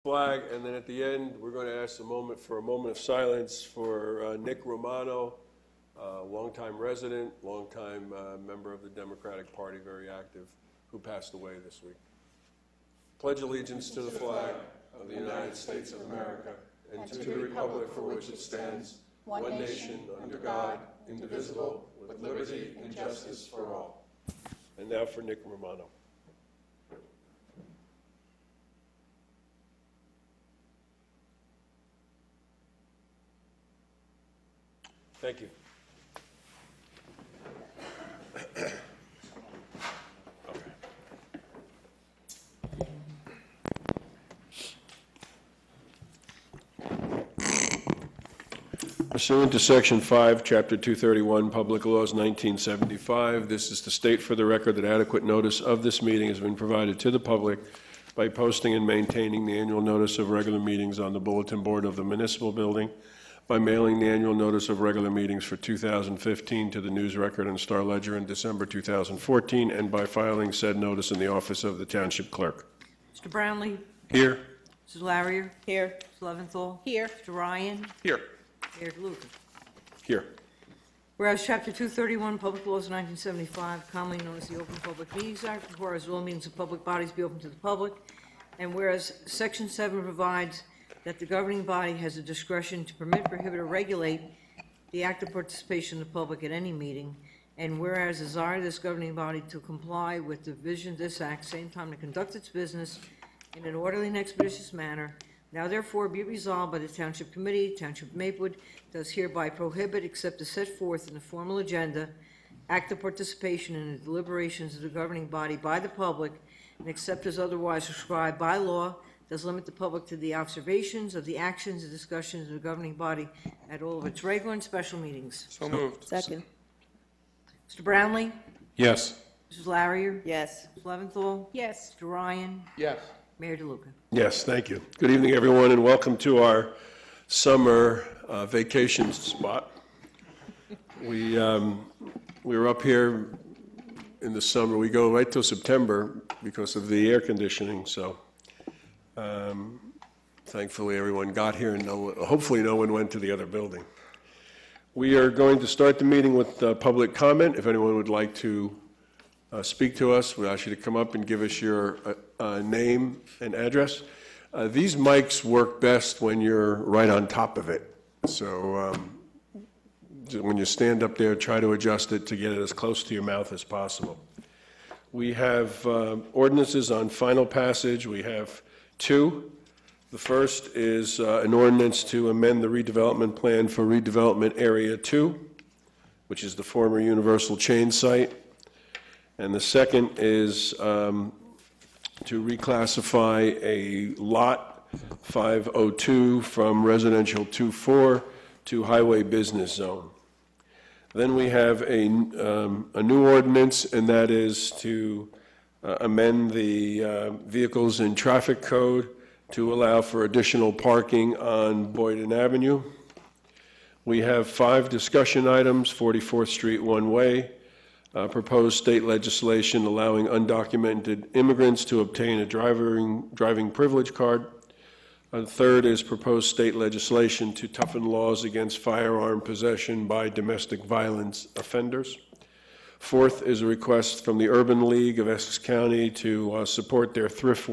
flag, and then at the end, we're going to ask a moment of silence for Nick Romano, longtime resident, longtime member of the Democratic Party, very active, who passed away this week. Pledge allegiance to the flag of the United States of America and to the republic for which it stands, one nation, under God, indivisible, with liberty and justice for all. And now for Nick Romano. Thank you. Pursuant to Section 5, Chapter 231, Public Laws 1975, this is to state for the record that adequate notice of this meeting has been provided to the public by posting and maintaining the annual notice of regular meetings on the bulletin board of the municipal building, by mailing the annual notice of regular meetings for 2015 to the News Record and Star Ledger in December 2014, and by filing said notice in the office of the Township Clerk. Mr. Brownlee? Here. Mrs. Larrier? Here. Mr. Leventhal? Here. Mr. Ryan? Here. Mayor DeLuca. Here. Whereas Chapter 231, Public Laws 1975, commonly known as the Open Public Meetings Act, requires all meetings of public bodies be open to the public, and whereas Section 7 provides that the governing body has the discretion to permit, prohibit, or regulate the active participation of the public at any meeting, and whereas desire this governing body to comply with the vision of this act, same time to conduct its business in an orderly and expeditious manner, now therefore be resolved by the Township Committee, Township Maplewood, does hereby prohibit, except as set forth in the formal agenda, active participation in the deliberations of the governing body by the public, and except as otherwise prescribed by law, does limit the public to the observations of the actions and discussions of the governing body at all of its regular and special meetings. So moved. Second. Mr. Brownlee? Yes. Mrs. Larrier? Yes. Mr. Leventhal? Yes. Mr. Ryan? Yes. Mayor DeLuca. Yes, thank you. Good evening, everyone, and welcome to our summer vacation spot. We were up here in the summer. We go right till September because of the air conditioning, so thankfully everyone got here and hopefully no one went to the other building. We are going to start the meeting with public comment. If anyone would like to speak to us, we ask you to come up and give us your name and address. These mics work best when you're right on top of it. So when you stand up there, try to adjust it to get it as close to your mouth as possible. We have ordinances on final passage. We have two. The first is an ordinance to amend the redevelopment plan for redevelopment area 2, which is the former Universal Chain site. And the second is to reclassify a lot 502 from residential 2-4 to highway business zone. Then we have a new ordinance, and that is to amend the vehicles and traffic code to allow for additional parking on Boyden Avenue. We have 5 discussion items: 44th Street one-way, proposed state legislation allowing undocumented immigrants to obtain a driving privilege card. Third is proposed state legislation to toughen laws against firearm possession by domestic violence offenders. Fourth is a request from the Urban League of Essex County to support their Thrift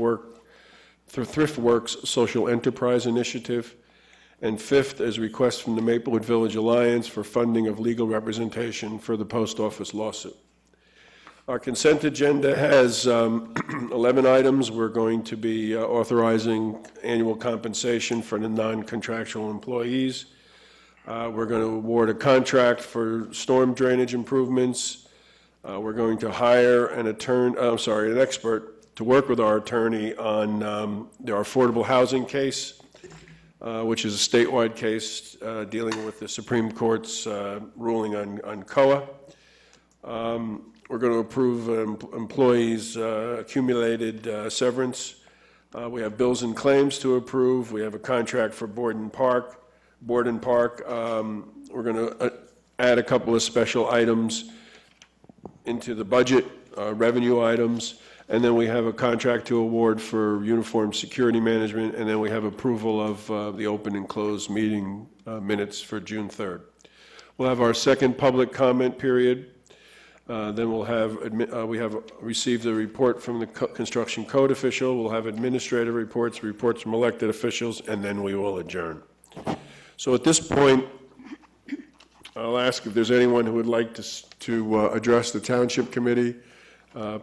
Works social enterprise initiative. And fifth is a request from the Maplewood Village Alliance for funding of legal representation for the post office lawsuit. Our consent agenda has 11 items. We're going to be authorizing annual compensation for the non-contractual employees. We're going to award a contract for storm drainage improvements. We're going to hire an expert to work with our attorney on our affordable housing case, which is a statewide case dealing with the Supreme Court's ruling on COA. We're going to approve employees' accumulated severance. We have bills and claims to approve. We have a contract for Borden Park. We're going to add a couple of special items into the budget, revenue items, And then we have a contract to award for uniform security management, and then we have approval of the open and closed meeting minutes for June 3rd. We'll have our second public comment period. Then we'll have, we have received a report from the construction code official. We'll have administrative reports, reports from elected officials, and then we will adjourn. So at this point, I'll ask if there's anyone who would like to address the Township Committee.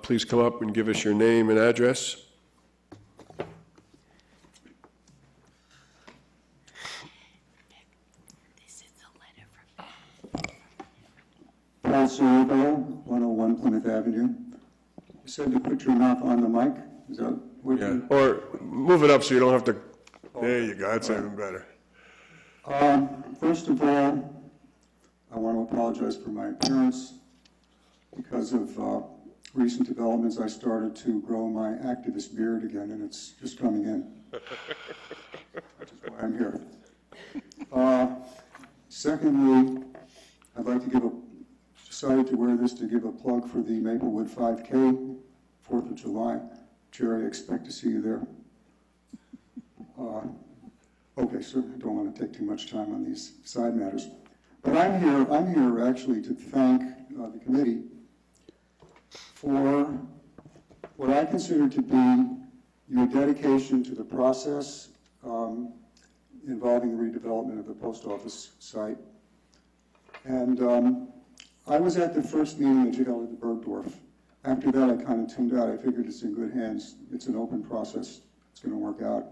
Please come up and give us your name and address. Paul Cerebro, 101 Plymouth Avenue. You said to put your mouth on the mic? Is that what you... Or move it up so you don't have to... There you go, that's even better. First of all, I want to apologize for my appearance. Because of recent developments, I started to grow my activist beard again, and it's just coming in, which is why I'm here. Secondly, I'd like to decided to wear this to give a plug for the Maplewood 5K, 4th of July. Jerry, I expect to see you there. Okay, so I don't want to take too much time on these side matters. But I'm here actually to thank the committee for what I consider to be your dedication to the process involving the redevelopment of the post office site. And I was at the first meeting that you held at the Bergdorf. After that, I kind of tuned out. I figured it's in good hands. It's an open process. It's going to work out.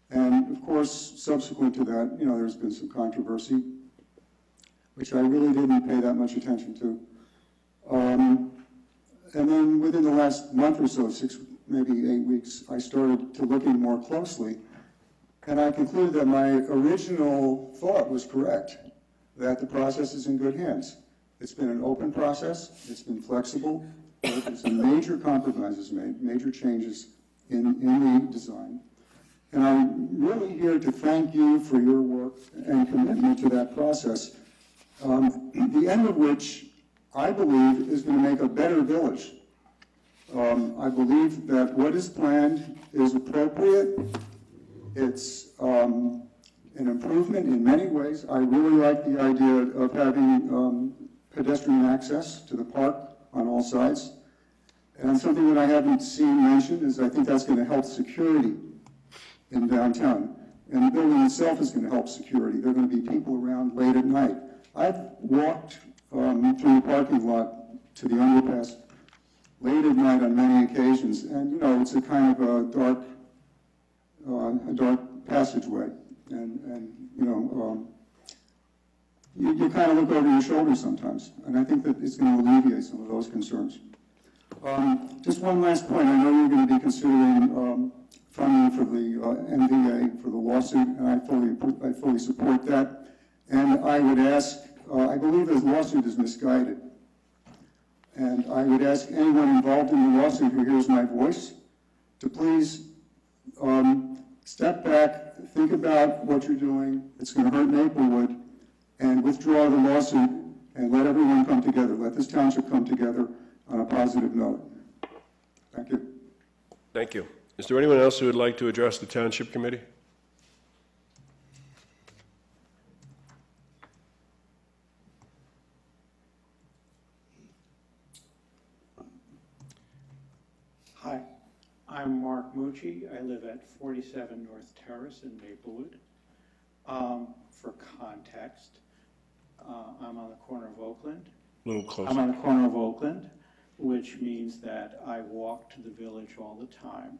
And of course, subsequent to that, you know, there's been some controversy, which I really didn't pay that much attention to. And then within the last month or so, 6, maybe 8 weeks, I started to look in more closely. And I concluded that my original thought was correct, that the process is in good hands. It's been an open process. It's been flexible. There's some major compromises made, major changes in the design. And I'm really here to thank you for your work and commitment to that process, the end of which I believe is going to make a better village. I believe that what is planned is appropriate. It's an improvement in many ways. I really like the idea of having pedestrian access to the park on all sides. And something that I haven't seen mentioned is I think that's going to help security in downtown. And the building itself is going to help security. There are going to be people around late at night. I've walked through the parking lot to the underpass late at night on many occasions, and you know, it's a kind of a dark passageway, and you know, you kind of look over your shoulder sometimes, and I think that it's going to alleviate some of those concerns. Just one last point. I know you're going to be considering funding for the MVA for the lawsuit, and I fully support that. And I would ask, I believe this lawsuit is misguided. And I would ask anyone involved in the lawsuit who hears my voice to please step back, think about what you're doing. It's going to hurt Maplewood, and withdraw the lawsuit and let everyone come together. Let this township come together on a positive note. Thank you. Thank you. Is there anyone else who would like to address the Township Committee? Hi, I'm Mark Mucci. I live at 47 North Terrace in Maplewood. For context, I'm on the corner of Oakland. A little closer. I'm on the corner of Oakland, which means that I walk to the village all the time.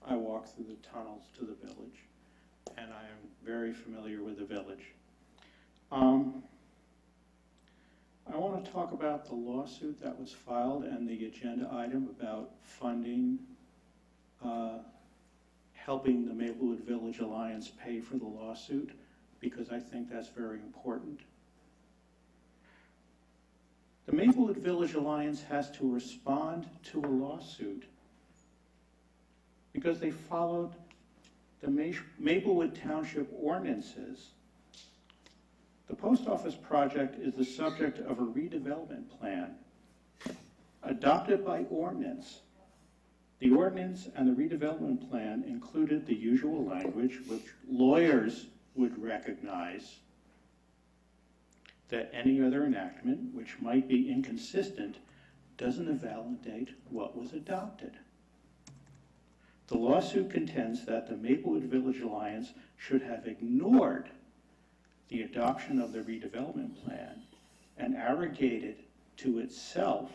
I walk through the tunnels to the village, and I am very familiar with the village. I want to talk about the lawsuit that was filed and the agenda item about funding, helping the Maplewood Village Alliance pay for the lawsuit, because I think that's very important. The Maplewood Village Alliance has to respond to a lawsuit because they followed the Maplewood Township ordinances. The post office project is the subject of a redevelopment plan. adopted by ordinance. The ordinance and the redevelopment plan included the usual language which lawyers would recognize that any other enactment which might be inconsistent doesn't invalidate what was adopted. The lawsuit contends that the Maplewood Village Alliance should have ignored the adoption of the redevelopment plan and arrogated to itself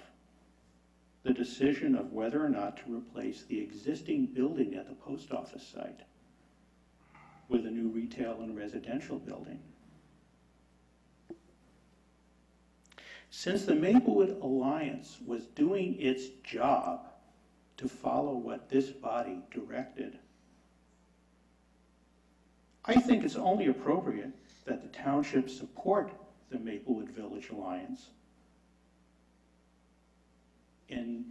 the decision of whether or not to replace the existing building at the post office site with a new retail and residential building. Since the Maplewood Alliance was doing its job to follow what this body directed, I think it's only appropriate that the township support the Maplewood Village Alliance in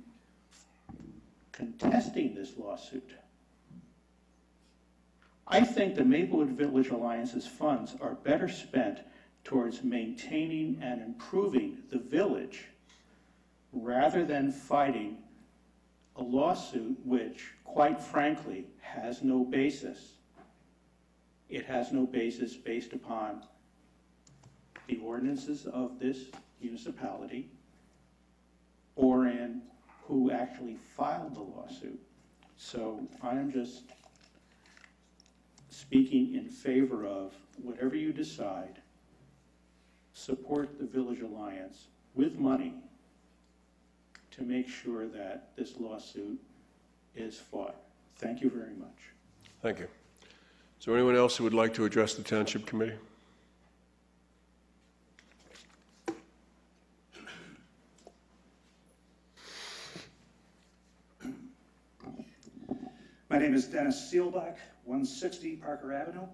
contesting this lawsuit. I think the Maplewood Village Alliance's funds are better spent towards maintaining and improving the village rather than fighting a lawsuit which, quite frankly, has no basis. It has no basis based upon the ordinances of this municipality or in who actually filed the lawsuit. So I am just speaking in favor of whatever you decide, support the Village Alliance with money to make sure that this lawsuit is fought. Thank you very much. Thank you. Is there anyone else who would like to address the Township Committee? My name is Dennis Seelbach, 160 Parker Avenue,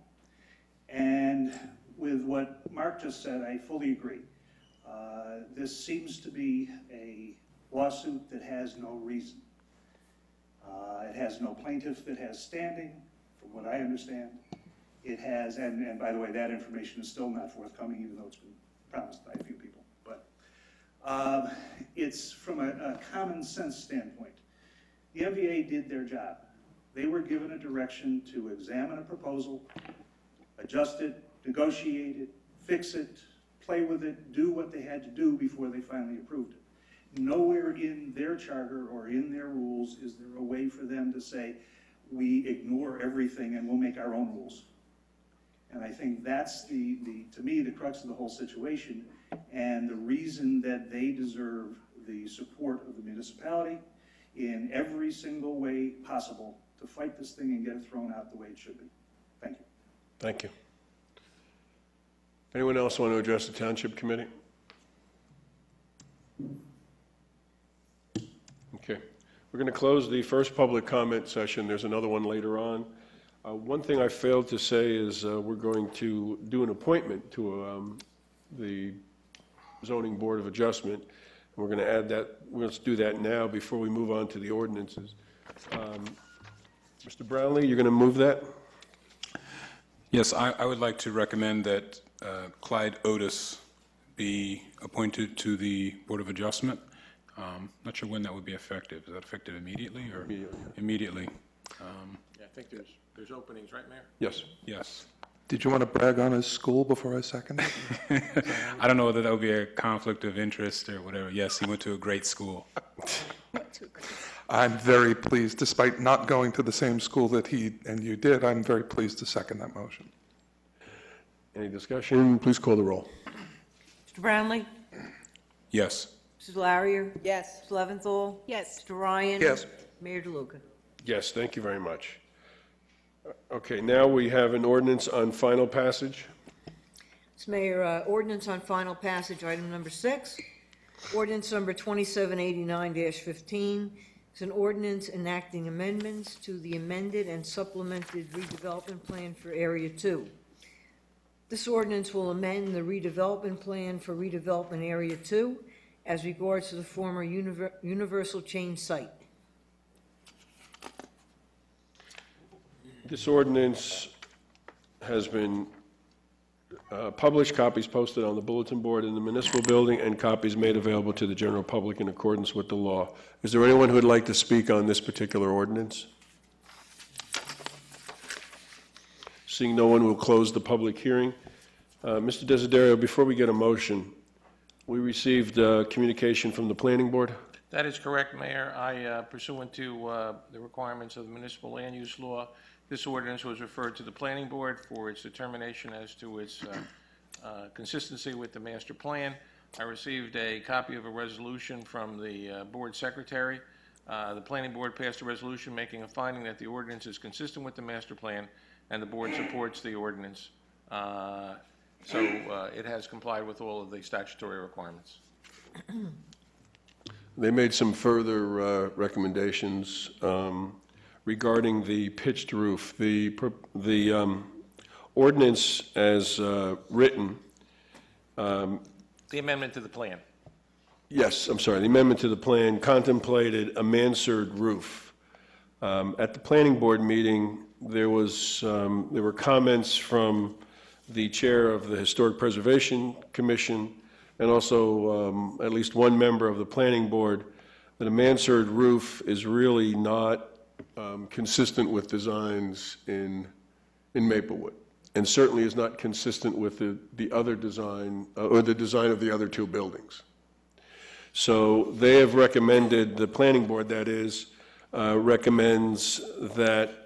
and with what Mark just said, I fully agree. This seems to be a lawsuit that has no reason. It has no plaintiff that has standing, from what I understand. It has, and by the way, that information is still not forthcoming, even though it's been promised by a few people. But it's from a common sense standpoint. The MVA did their job. They were given a direction to examine a proposal, adjust it, negotiate it, fix it, play with it, do what they had to do before they finally approved it. Nowhere in their charter or in their rules is there a way for them to say, we ignore everything and we'll make our own rules. And I think that's to me, the crux of the whole situation and the reason that they deserve the support of the municipality in every single way possible to fight this thing and get it thrown out the way it should be. Thank you. Thank you. Anyone else want to address the Township Committee? Okay. We're going to close the first public comment session. There's another one later on. One thing I failed to say is we're going to do an appointment to the Zoning Board of Adjustment. We're going to add that. Let's do that now before we move on to the ordinances. Mr. Brownlee, you're going to move that? Yes, I would like to recommend that Clyde Otis be appointed to the Board of Adjustment. Not sure when that would be effective. Is that effective immediately or? Immediately. Immediately. Yeah, I think there's openings, right, Mayor? Yes. Yes. Did you want to brag on his school before I second it? I don't know whether that would be a conflict of interest or whatever. Yes, he went to a great school. I'm very pleased, despite not going to the same school that he and you did, I'm very pleased to second that motion. Any discussion? Please call the roll. Mr. Brownlee? Yes. Mrs. Larrier? Yes. Mrs. Leventhal? Yes. Mr. Ryan? Yes. Mayor DeLuca? Yes, thank you very much. Okay, now we have an ordinance on final passage. Mr. Mayor, ordinance on final passage, item number 6. Ordinance number 2789-15. It's an ordinance enacting amendments to the amended and supplemented redevelopment plan for Area 2. This ordinance will amend the redevelopment plan for redevelopment Area 2 as regards to the former Universal Chain site. This ordinance has been published, copies posted on the bulletin board in the municipal building, and copies made available to the general public in accordance with the law. Is there anyone who would like to speak on this particular ordinance? Seeing no one, we'll close the public hearing. Mr. Desiderio, before we get a motion, we received communication from the planning board. That is correct, Mayor. I, pursuant to the requirements of the municipal land use law, this ordinance was referred to the planning board for its determination as to its consistency with the master plan. I received a copy of a resolution from the board secretary. The planning board passed a resolution making a finding that the ordinance is consistent with the master plan, and the board supports the ordinance. So it has complied with all of the statutory requirements. They made some further recommendations regarding the pitched roof. The ordinance as written. The amendment to the plan. Yes, I'm sorry. The amendment to the plan contemplated a mansard roof. At the planning board meeting, there were comments from the chair of the Historic Preservation Commission and also at least one member of the planning board that a mansard roof is really not consistent with designs in Maplewood, and certainly is not consistent with the other design or the design of the other two buildings. So they have recommended, the planning board that is, recommends that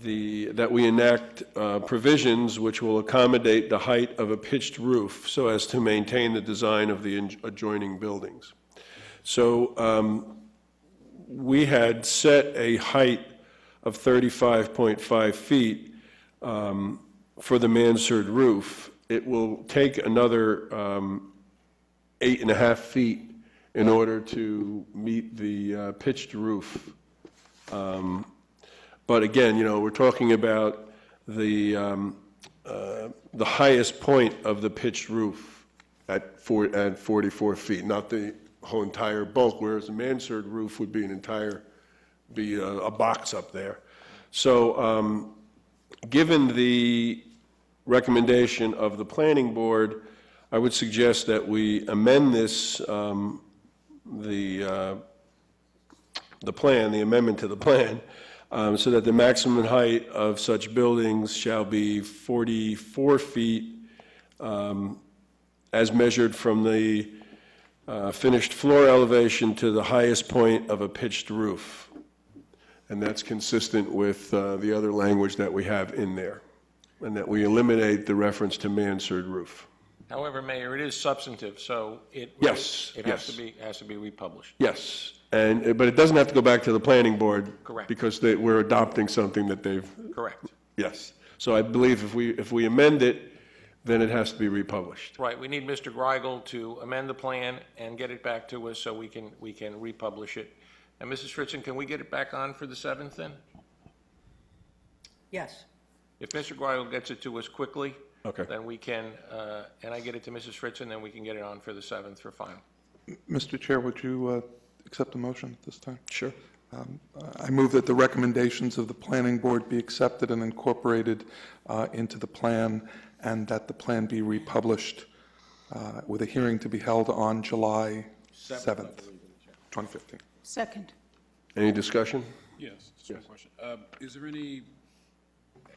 that we enact provisions which will accommodate the height of a pitched roof so as to maintain the design of the adjoining buildings. So we had set a height of 35.5 feet for the mansard roof. It will take another 8.5 feet in order to meet the pitched roof. But again, you know, we're talking about the highest point of the pitched roof at 44 feet, not the whole entire bulk, whereas a mansard roof would be a box up there. So given the recommendation of the planning board, I would suggest that we amend this, the amendment to the plan, so that the maximum height of such buildings shall be 44 feet as measured from the finished floor elevation to the highest point of a pitched roof. And that's consistent with the other language that we have in there, and that we eliminate the reference to mansard roof. However, Mayor, it is substantive, so it Yes, it yes. has to be republished. Yes, but it doesn't have to go back to the planning board. Correct. Because we're adopting something that they've. Correct. Yes. So I believe if we amend it, then it has to be republished. Right. We need Mr. Greigel to amend the plan and get it back to us so we can republish it. And Mrs. Fritzen, can we get it back on for the 7th then? Yes. If Mr. Greigel gets it to us quickly, Okay. then we can, and I get it to Mrs. Fritzen, then we can get it on for the 7th for final. Mr. Chair, would you accept a motion at this time? Sure. I move that the recommendations of the planning board be accepted and incorporated into the plan, and that the plan be republished with a hearing to be held on July 7th, 2015. Second. Any discussion? Yes, just one question. Is there any,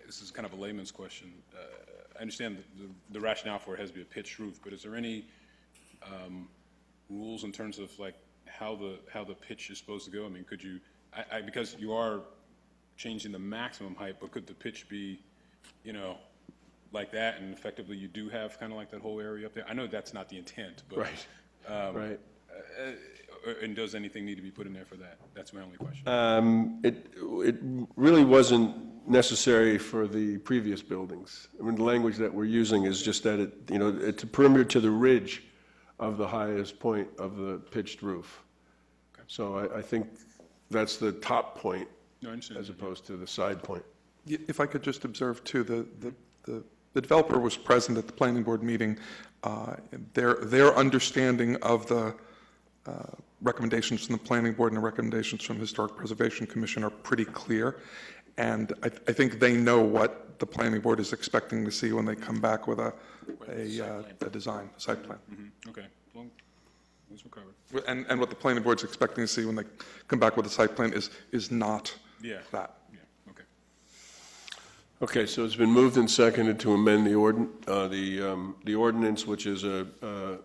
this is kind of a layman's question. I understand the rationale for it has to be a pitched roof, but is there any rules in terms of like how the pitch is supposed to go? I mean, could you, because you are changing the maximum height, but could the pitch be, you know, like that, and effectively you do have kind of like that whole area up there? I know that's not the intent, but Right. Right. And does anything need to be put in there for that? That's my only question. It really wasn't necessary for the previous buildings. I mean, the language that we're using is just that it's a perimeter to the ridge of the highest point of the pitched roof. Okay. So I think that's the top point, No, I understand. as opposed to the side point. If I could just observe too, the developer was present at the planning board meeting. Their understanding of the recommendations from the planning board and the recommendations from the Historic Preservation Commission are pretty clear. And I think they know what the planning board is expecting to see when they come back with a design, a site plan. Okay, well, those were covered. And what the planning board's expecting to see when they come back with a site plan is not that. Yeah, okay. Okay, so it's been moved and seconded to amend the ordinance, which is an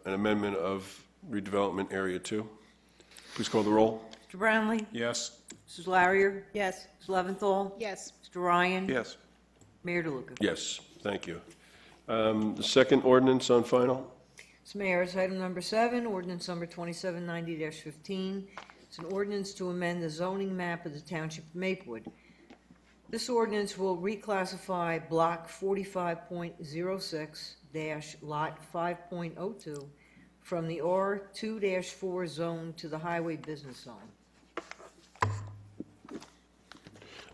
amendment of redevelopment area 2. Please call the roll. Mr. Brownlee? Yes. Mrs. Larrier? Yes. Mrs. Leventhal? Yes. Mr. Ryan? Yes. Mayor DeLuca? Yes, thank you. The second ordinance on final? Mr. Mayor, it's item number 7, ordinance number 2790-15. It's an ordinance to amend the zoning map of the Township of Maplewood. This ordinance will reclassify Block 45.06-Lot 5.02 from the R2-4 zone to the Highway Business Zone.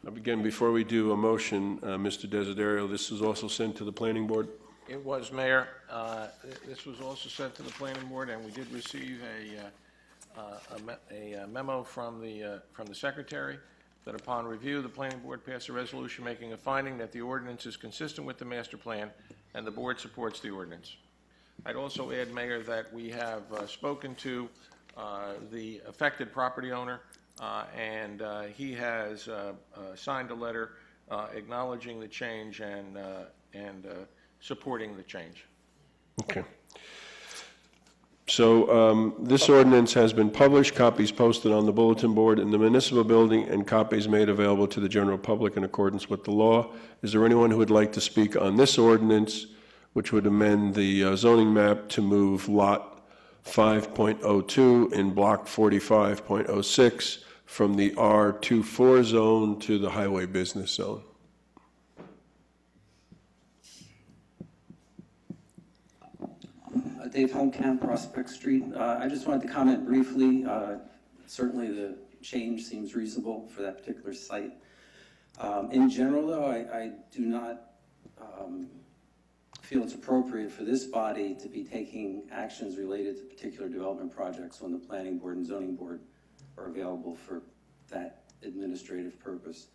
Again, before we do a motion, Mr. Desiderio, this is also sent to the planning board? It was, Mayor. This was also sent to the planning board, and we did receive a memo from the secretary that upon review, the planning board passed a resolution making a finding that the ordinance is consistent with the master plan, and the board supports the ordinance. I'd also add, Mayor, that we have spoken to the affected property owner, and he has signed a letter acknowledging the change and supporting the change. Okay. So this ordinance has been published, copies posted on the bulletin board in the municipal building, and copies made available to the general public in accordance with the law. Is there anyone who would like to speak on this ordinance, which would amend the zoning map to move Lot 5.02 in Block 45.06 from the R24 zone to the Highway Business Zone? Dave Holmkamp, Prospect Street. I just wanted to comment briefly. Certainly the change seems reasonable for that particular site. In general, though, I do not feel it's appropriate for this body to be taking actions related to particular development projects when the planning board and zoning board are available for that administrative purpose.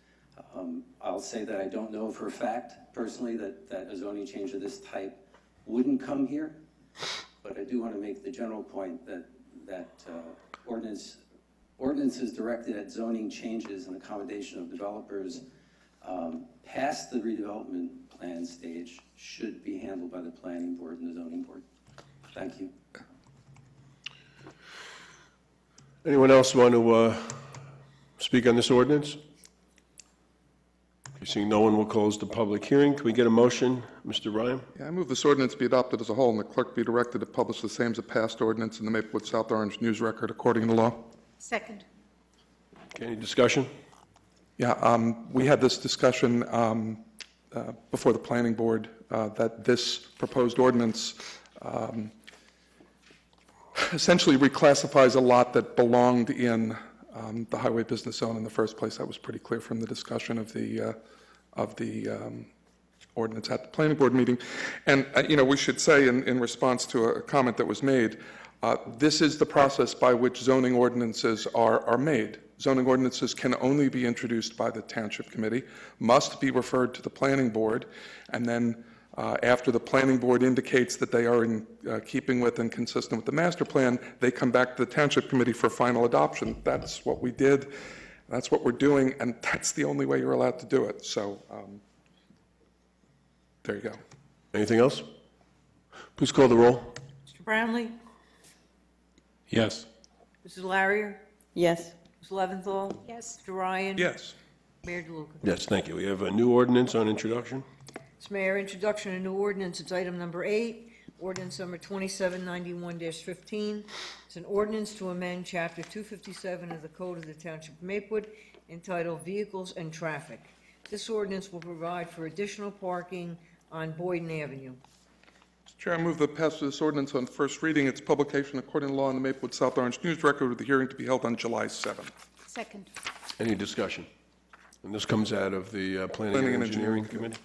I'll say that I don't know for a fact, personally, that a zoning change of this type wouldn't come here. But I do want to make the general point that ordinances directed at zoning changes and accommodation of developers past the redevelopment plan stage should be handled by the planning board and the zoning board. Thank you. Anyone else want to speak on this ordinance? Seeing no one, will close the public hearing. Can we get a motion, Mr. Ryan? Yeah, I move this ordinance be adopted as a whole and the clerk be directed to publish the same as a past ordinance in the Maplewood South Orange News Record according to law. Second. Okay, any discussion? Yeah, we had this discussion before the planning board that this proposed ordinance essentially reclassifies a lot that belonged in the Highway Business Zone in the first place. That was pretty clear from the discussion of the ordinance at the planning board meeting. And, we should say in response to a comment that was made, this is the process by which zoning ordinances are made. Zoning ordinances can only be introduced by the Township Committee, must be referred to the planning board, and then after the planning board indicates that they are in keeping with and consistent with the master plan, they come back to the Township Committee for final adoption. That's what we did, that's what we're doing, and that's the only way you're allowed to do it. So there you go. Anything else? Please call the roll. Mr. Brownlee? Yes. Mrs. Larrier? Yes. Ms. Leventhal? Yes. Mr. Ryan? Yes. Mayor DeLuca? Yes, thank you. We have a new ordinance on introduction. Mr. Mayor, introduction of new ordinance, it's item number 8, ordinance number 2791-15. It's an ordinance to amend Chapter 257 of the Code of the Township of Maplewood entitled Vehicles and Traffic. This ordinance will provide for additional parking on Boyden Avenue. Mr. Chair, I move the passage of this ordinance on first reading, its publication according to law in the Maplewood South Orange News Record with the hearing to be held on July 7th. Second. Any discussion? And this comes out of the Planning and Engineering Committee.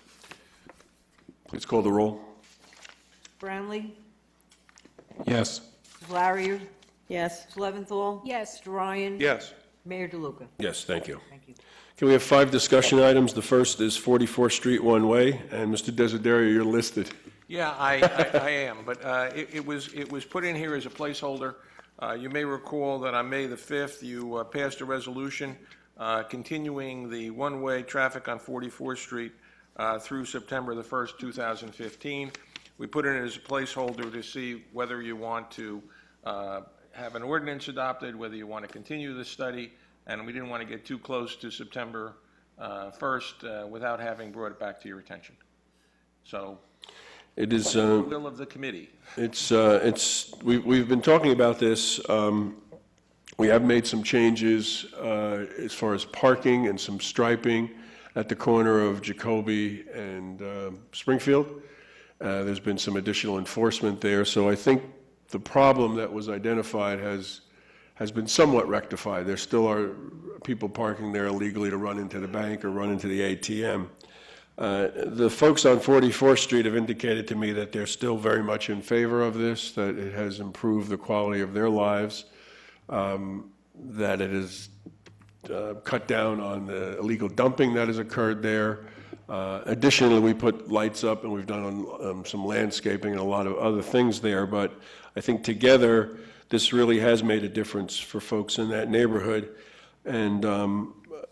Please call the roll. Brownlee? Yes. Mrs. Larrier? Yes. Ms. Leventhal? Yes. Mr. Ryan? Yes. Mayor DeLuca? Yes, thank you. Thank you. Okay, we have 5 discussion items. The first is 44th Street one-way, and Mr. Desiderio, you're listed. Yeah, I am, but it was put in here as a placeholder. You may recall that on May the 5th, you passed a resolution continuing the one-way traffic on 44th Street through September the 1st, 2015. We put it in as a placeholder to see whether you want to have an ordinance adopted, whether you want to continue the study, and we didn't want to get too close to September 1st without having brought it back to your attention. So, It is. the will of the committee. We've been talking about this. We have made some changes as far as parking and some striping at the corner of Jacoby and Springfield. There's been some additional enforcement there, so I think the problem that was identified has been somewhat rectified. There still are people parking there illegally to run into the bank or run into the ATM. The folks on 44th Street have indicated to me that they're still very much in favor of this, that it has improved the quality of their lives, that it has cut down on the illegal dumping that has occurred there. Additionally, we put lights up and we've done some landscaping and a lot of other things there, but I think together this really has made a difference for folks in that neighborhood. And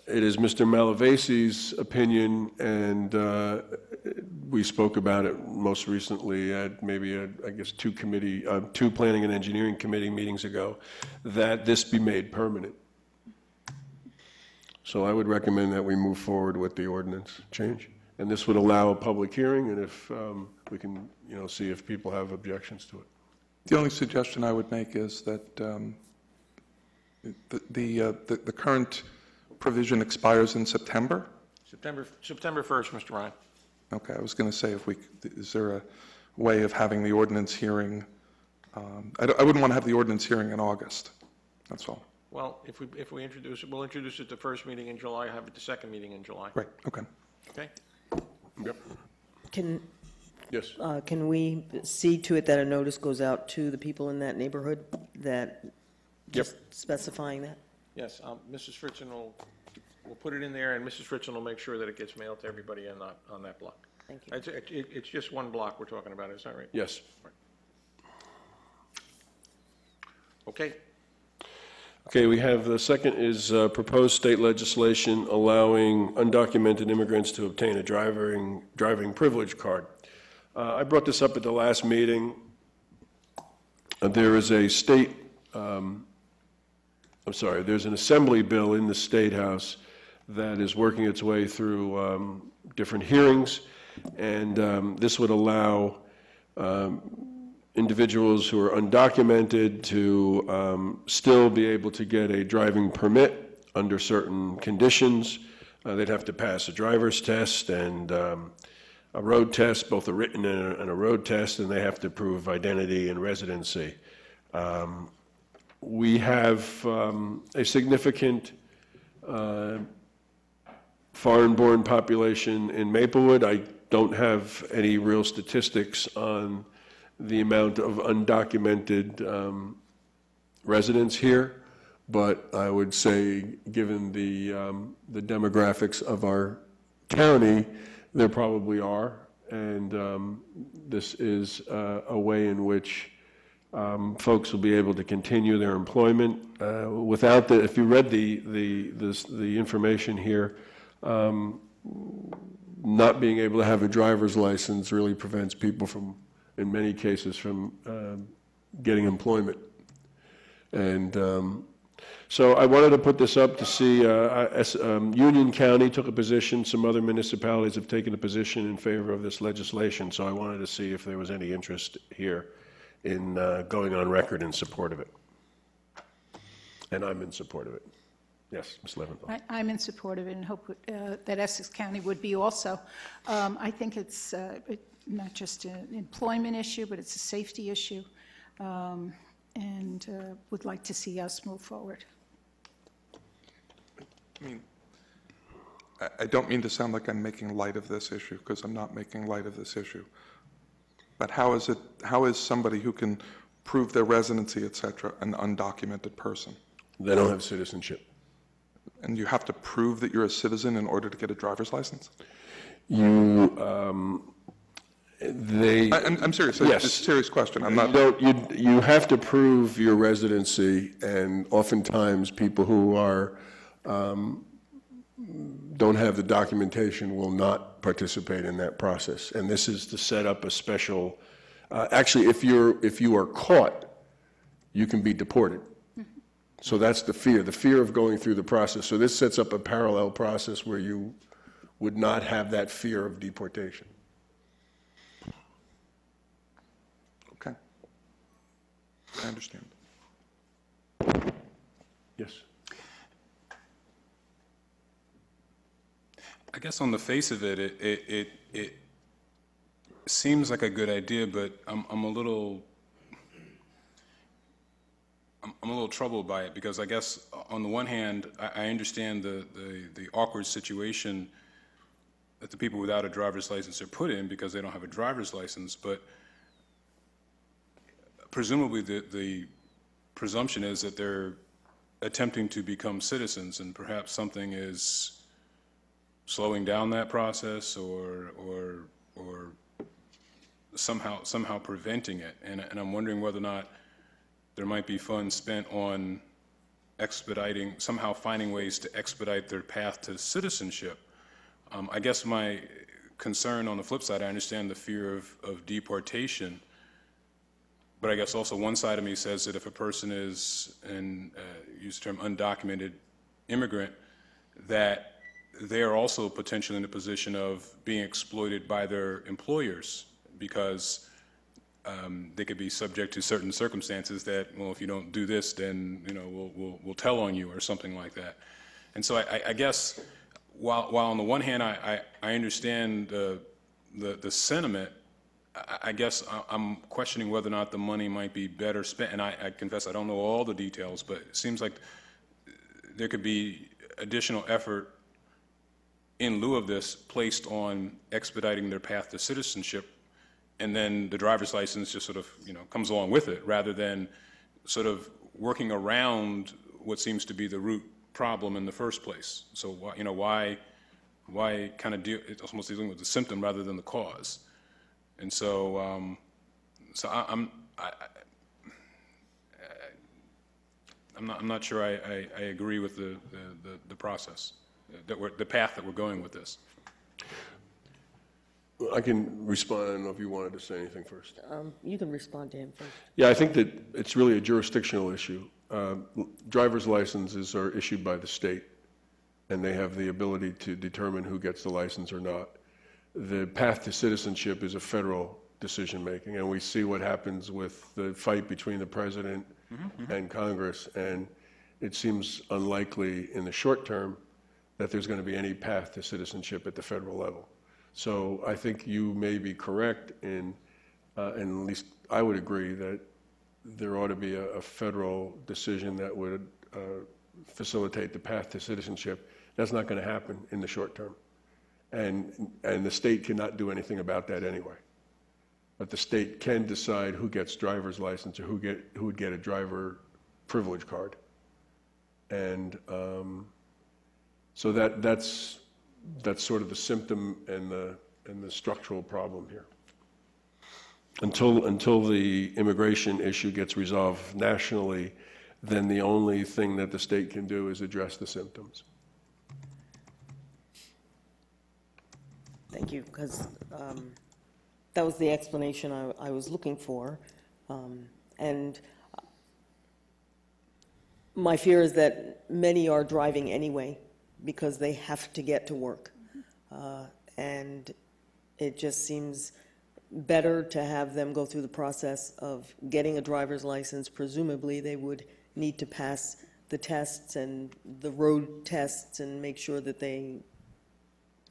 it is Mr. Malavasi's opinion, and we spoke about it most recently at maybe, I guess, 2 Planning and Engineering Committee meetings ago, that this be made permanent. So I would recommend that we move forward with the ordinance change. And this would allow a public hearing, and if we can, see if people have objections to it. The only suggestion I would make is that the current provision expires in September? September 1st, Mr. Ryan. Okay, I was going to say, is there a way of having the ordinance hearing? I wouldn't want to have the ordinance hearing in August, that's all. Well, if we introduce it, we'll introduce it the first meeting in July, have it the second meeting in July. Right, okay. Okay? Yep. Yes. Can we see to it that a notice goes out to the people in that neighborhood that, just specifying that? Yes, Mrs. Fritzen will put it in there, and Mrs. Fritzen will make sure that it gets mailed to everybody on that block. Thank you. It's just one block we're talking about, is that right? Yes. Okay. Okay, we have the second is proposed state legislation allowing undocumented immigrants to obtain a driving privilege card. I brought this up at the last meeting. There is a there's an assembly bill in the State House that is working its way through different hearings, and this would allow individuals who are undocumented to still be able to get a driving permit under certain conditions. They'd have to pass a driver's test and a road test, both a written and a road test, and they have to prove identity and residency. We have a significant foreign-born population in Maplewood. I don't have any real statistics on the amount of undocumented residents here, but I would say, given the demographics of our county, there probably are, and this is a way in which folks will be able to continue their employment without the. If you read the information here, not being able to have a driver's license really prevents people from, in many cases, from getting employment. And so I wanted to put this up to see, Union County took a position, some other municipalities have taken a position in favor of this legislation, so I wanted to see if there was any interest here in going on record in support of it. And I'm in support of it. Yes, Ms. Leventhal. I'm in support of it and hope that Essex County would be also. I think it's not just an employment issue, but it's a safety issue, and would like to see us move forward. I mean, I don't mean to sound like I'm making light of this issue, because I'm not making light of this issue. But how is somebody who can prove their residency, et cetera, an undocumented person? They don't have citizenship. And you have to prove that you're a citizen in order to get a driver's license? I'm serious. Yes. It's a serious question. I'm not. You have to prove your residency, and oftentimes people who are don't have the documentation will not participate in that process. And this is to set up a special. Actually, if you are caught, you can be deported. So that's the fear of going through the process. So this sets up a parallel process where you would not have that fear of deportation. Okay. I understand. Yes. I guess on the face of it, it seems like a good idea, but I'm a little troubled by it, because I guess on the one hand, I understand the awkward situation that the people without a driver's license are put in because they don't have a driver's license, but presumably the presumption is that they're attempting to become citizens, and perhaps something is slowing down that process or somehow preventing it. And I'm wondering whether or not there might be funds spent on somehow finding ways to expedite their path to citizenship. I guess my concern on the flip side, I understand the fear of deportation, but I guess also one side of me says that if a person is use the term undocumented immigrant, that they are also potentially in a position of being exploited by their employers, because they could be subject to certain circumstances that, well, if you don't do this, then we'll tell on you or something like that. And so I guess while on the one hand I understand the sentiment, I guess I'm questioning whether or not the money might be better spent. And I confess I don't know all the details, but it seems like there could be additional effort in lieu of this placed on expediting their path to citizenship, and then the driver's license just sort of comes along with it, rather than sort of working around what seems to be the root problem in the first place. So why kind of it's almost dealing with the symptom rather than the cause. And so I'm not sure I agree with the process, the path that we're going with this. I can respond. I don't know if you wanted to say anything first. You can respond to him first. Yeah, I think that it's really a jurisdictional issue. Driver's licenses are issued by the state, and they have the ability to determine who gets the license or not. The path to citizenship is a federal decision-making, and we see what happens with the fight between the president and Congress, and it seems unlikely in the short term that there's going to be any path to citizenship at the federal level. So I think you may be correct and at least I would agree that there ought to be a federal decision that would facilitate the path to citizenship. That's not going to happen in the short term. And the state cannot do anything about that anyway. But the state can decide who gets driver's license or who would get a driver privilege card. And so that's sort of the symptom and the structural problem here. Until the immigration issue gets resolved nationally, then the only thing that the state can do is address the symptoms. Thank you, because that was the explanation I was looking for. And my fear is that many are driving anyway because they have to get to work. And it just seems better to have them go through the process of getting a driver's license. Presumably, they would need to pass the tests and the road tests and make sure that they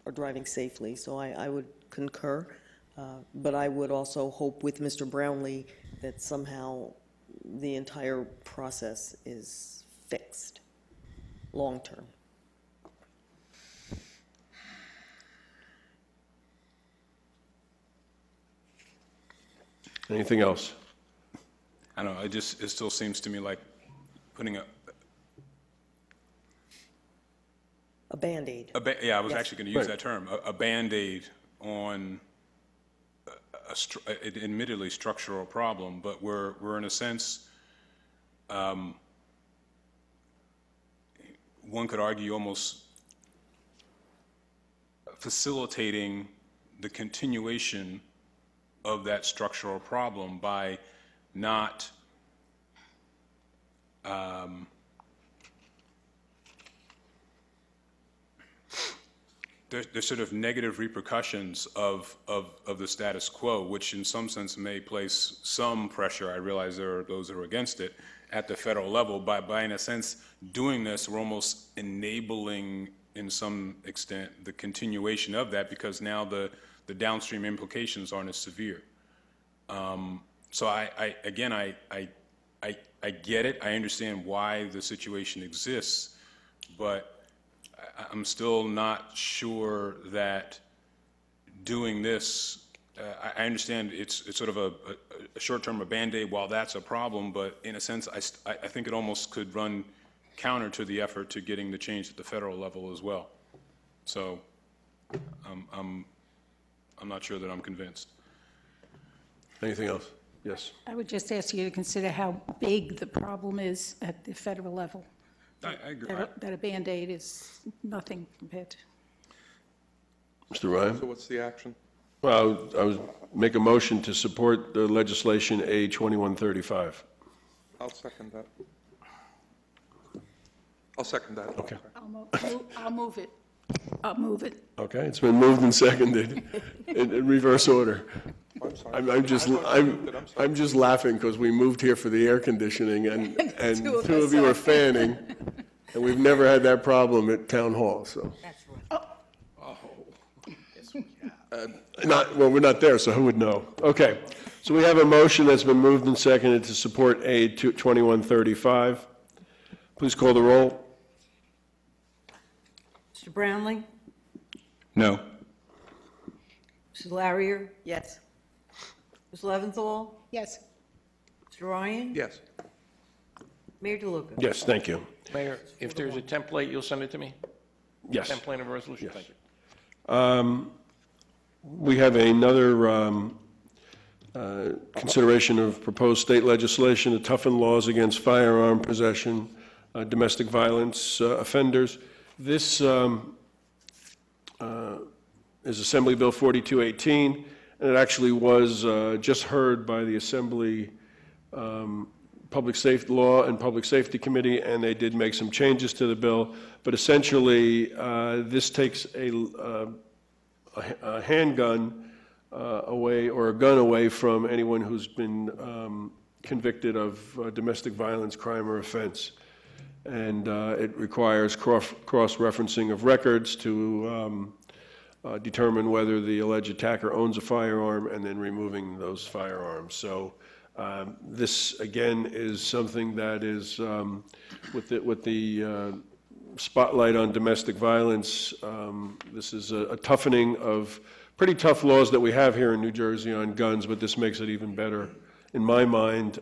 are driving safely. So I would concur, but I would also hope with Mr. Brownlee that somehow the entire process is fixed long-term. Anything else? I don't know, it still seems to me like putting A Band-Aid. Yeah, I was Yes. actually going to use that term, a Band-Aid on an admittedly structural problem, but we're in a sense, one could argue almost facilitating the continuation of that structural problem by not there's sort of negative repercussions of the status quo, which in some sense may place some pressure, I realize there are those who are against it, at the federal level. By in a sense, doing this, we're almost enabling, in some extent, the continuation of that, because now the downstream implications aren't as severe. So I get it. I understand why the situation exists, but I'm still not sure that doing this, I understand it's sort of a short-term, a Band-Aid while that's a problem, but in a sense, I think it almost could run counter to the effort to getting the change at the federal level as well. So I'm not sure that I'm convinced. Anything else? Yes. I would just ask you to consider how big the problem is at the federal level. I agree. That a Band-Aid is nothing compared to. Mr. Ryan? So what's the action? Well, I would make a motion to support the legislation A 2135. I'll second that. I'll second that. Okay. I'll move it. I'll move it. Okay, it's been moved and seconded in reverse order. I'm sorry. I'm just laughing because we moved here for the air conditioning and two of you are fanning, and we've never had that problem at Town Hall, so. That's right. Well, we're not there, so who would know? Okay, so we have a motion that's been moved and seconded to support A 2135. Please call the roll. Mr. Brownlee? No. Mrs. Larrier? Yes. Ms. Leventhal? Yes. Mr. Ryan? Yes. Mayor DeLuca? Yes, thank you. Mayor, if there's a template, you'll send it to me? Yes. Template of a resolution? Yes. Thank you. We have another consideration of proposed state legislation to toughen laws against firearm possession, domestic violence offenders. This is Assembly Bill 4218, and it actually was just heard by the Assembly Public Safety Law and Public Safety Committee, and they did make some changes to the bill. But essentially, this takes a handgun away, or a gun away from anyone who's been convicted of domestic violence, crime, or offense. And it requires cross-referencing of records to determine whether the alleged attacker owns a firearm, and then removing those firearms. So this, again, is something that is, with the spotlight on domestic violence, this is a toughening of pretty tough laws that we have here in New Jersey on guns, but this makes it even better, in my mind,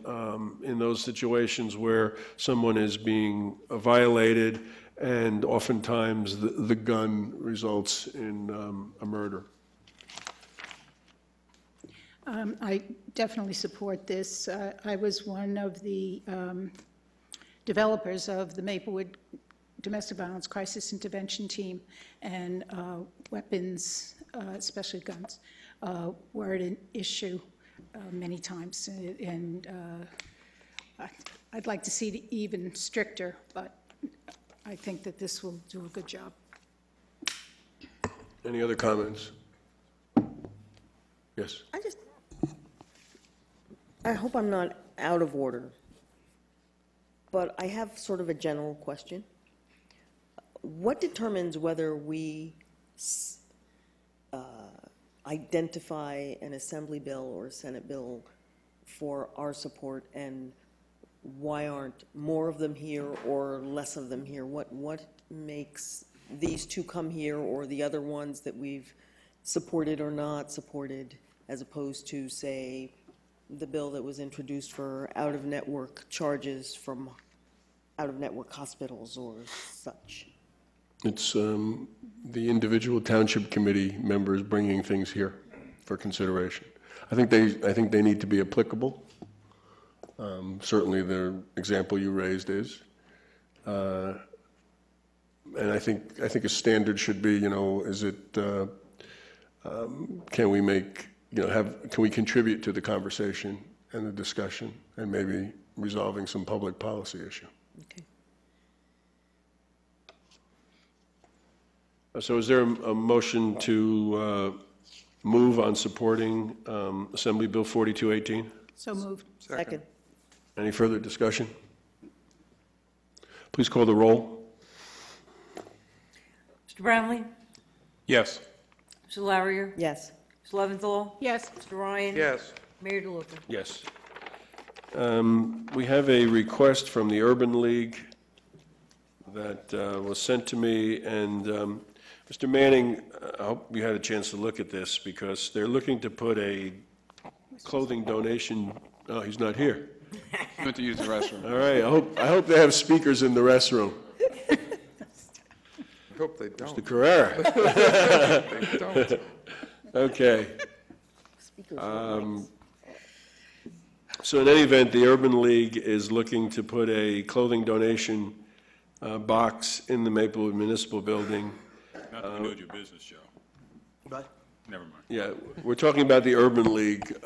in those situations where someone is being violated, and oftentimes the gun results in a murder. I definitely support this. I was one of the developers of the Maplewood Domestic Violence Crisis Intervention Team, and weapons, especially guns, were an issue many times, and I'd like to see it even stricter, but I think that this will do a good job. Any other comments? Yes. I hope I'm not out of order, but I have sort of a general question. What determines whether we identify an Assembly bill or a Senate bill for our support, and why aren't more of them here or less of them here? What makes these two come here, or the other ones that we've supported or not supported, as opposed to, say, the bill that was introduced for out-of-network charges from out-of-network hospitals or such? It's the individual township committee members bringing things here for consideration. I think they need to be applicable. Certainly the example you raised is. And I think a standard should be, is it, can we make, can we contribute to the conversation and the discussion and maybe resolving some public policy issue? Okay. So is there a motion to move on supporting Assembly Bill 4218? So moved. Second. Any further discussion? Please call the roll. Mr. Brownlee? Yes. Mr. Larrier? Yes. Ms. Leventhal? Yes. Mr. Ryan? Yes. Mayor DeLuca? Yes. We have a request from the Urban League that was sent to me, and Mr. Manning, I hope you had a chance to look at this, because they're looking to put a clothing donation, oh, he's not here. I went to use the restroom. All right, I hope they have speakers in the restroom. I hope they don't. Mr. Carrera. They don't. Okay. Speakers were nice. So in any event, the Urban League is looking to put a clothing donation box in the Maplewood Municipal Building. Not that we know your business, Joe. What? Never mind. Yeah, we're talking about the Urban League,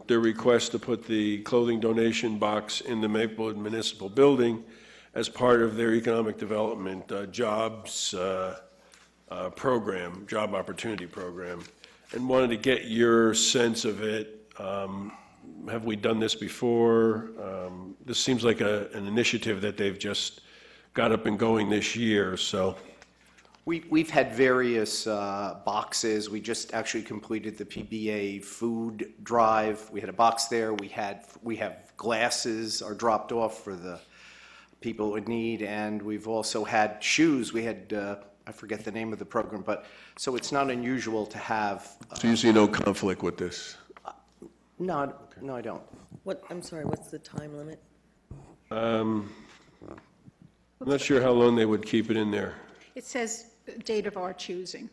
their request to put the clothing donation box in the Maplewood Municipal Building as part of their economic development jobs program, job opportunity program, and wanted to get your sense of it. Have we done this before? This seems like an initiative that they've just got up and going this year, so. We've had various boxes. We just actually completed the PBA food drive. We had a box there. We have glasses are dropped off for the people in need, and we've also had shoes. We had I forget the name of the program, but so it's not unusual to have. So you see no conflict with this? No, no, I don't. I'm sorry, what's the time limit? I'm not sure how long they would keep it in there. It says date of our choosing,